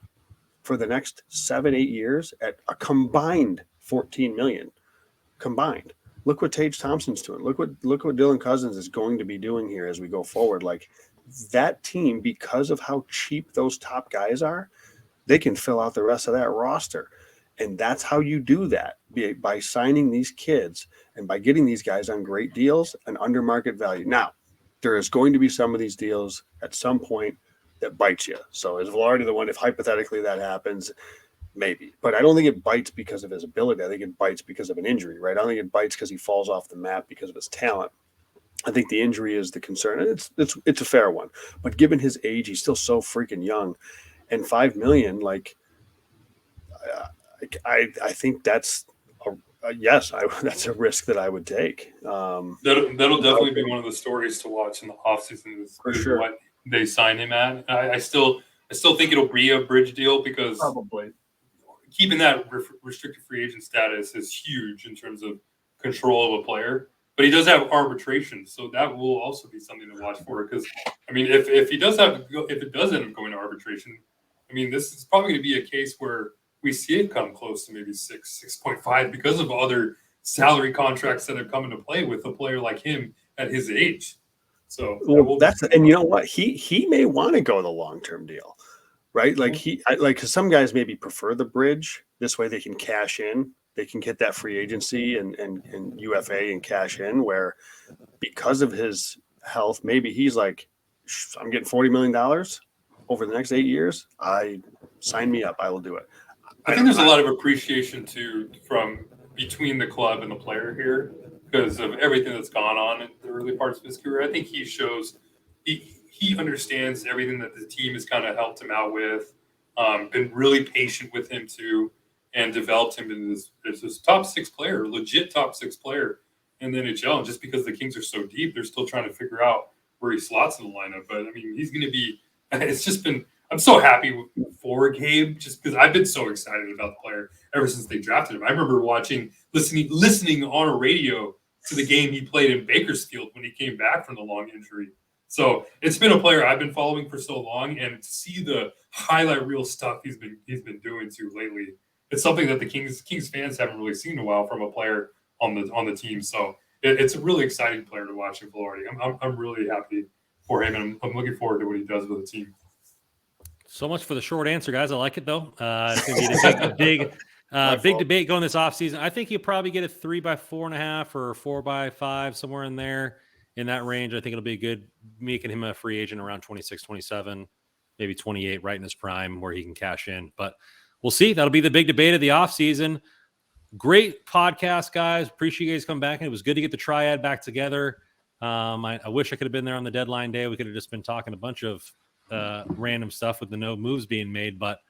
for the next 7-8 years at a combined $14 million combined. Look what Tage Thompson's doing. Look what Dylan Cousins is going to be doing here as we go forward. Like, that team, because of how cheap those top guys are, they can fill out the rest of that roster. And that's how you do that, by signing these kids and by getting these guys on great deals and under market value. Now, there is going to be some of these deals at some point that bites you. So is Vilardi the one? If hypothetically that happens, maybe. But I don't think it bites because of his ability. I think it bites because of an injury, right? I don't think it bites because he falls off the map because of his talent. I think the injury is the concern, and it's a fair one. But given his age, he's still so freaking young, and $5 million, like, I think that's that's a risk that I would take. That'll definitely be one of the stories to watch in the offseason is sure. What they sign him at. I still think it'll be a bridge deal because Probably keeping that restricted free agent status is huge in terms of control of a player. But he does have arbitration, so that will also be something to watch for. Because I mean, if it does end up going to arbitration, I mean, this is probably going to be a case where we see it come close to maybe 6.5 because of other salary contracts that have come into play with a player like him at his age. So well, and you know what? He may want to go the long-term deal, right? Like because some guys maybe prefer the bridge. This way they can cash in, they can get that free agency and UFA and cash in, where because of his health, maybe he's like, I'm getting $40 million over the next 8 years. Sign me up. I will do it. I think there's a lot of appreciation too from between the club and the player here because of everything that's gone on in the early parts of his career. I think he shows he understands everything that the team has kind of helped him out with, been really patient with him too, and developed him into this top 6 player, legit top 6 player in the NHL. And just because the Kings are so deep, they're still trying to figure out where he slots in the lineup. But I mean, he's going to be. It's just been. I'm so happy for Gabe, just because I've been so excited about the player ever since they drafted him. I remember listening on a radio to the game he played in Bakersfield when he came back from the long injury. So it's been a player I've been following for so long, and to see the highlight reel stuff he's been doing too lately, it's something that the Kings fans haven't really seen in a while from a player on the team. So it's a really exciting player to watch in Vilardi. I'm really happy for him, and I'm looking forward to what he does with the team. So much for the short answer, guys. I like it though. It's going to be a big debate going this offseason. I think he'll probably get a 3x4.5 or 4x5, somewhere in there, in that range. I think it'll be good, making him a free agent around 26, 27, maybe 28, right in his prime where he can cash in. But we'll see. That'll be the big debate of the offseason. Great podcast, guys. Appreciate you guys coming back. And it was good to get the triad back together. I wish I could have been there on the deadline day. We could have just been talking a bunch of random stuff with the no moves being made, but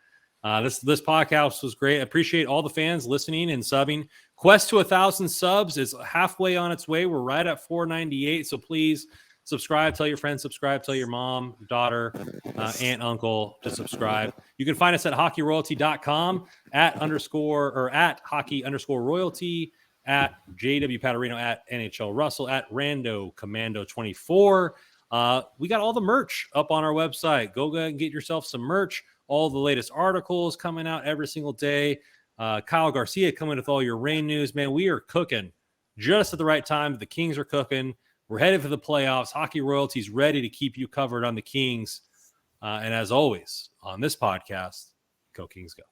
this podcast was great. I appreciate all the fans listening and subbing. Quest to 1,000 subs is halfway on its way. We're right at 498, so please subscribe, tell your friends, subscribe, tell your mom, daughter, aunt, uncle to subscribe. You can find us at hockeyroyalty.com at hockey_royalty, at JW Paterino, at NHL Russell, at Rando Commando 24. We got all the merch up on our website. Go ahead and get yourself some merch. All the latest articles coming out every single day. Kyle Garcia coming with all your rain news. Man, we are cooking just at the right time. The Kings are cooking. We're headed for the playoffs. Hockey Royalty's ready to keep you covered on the Kings. And as always, on this podcast, go Kings go.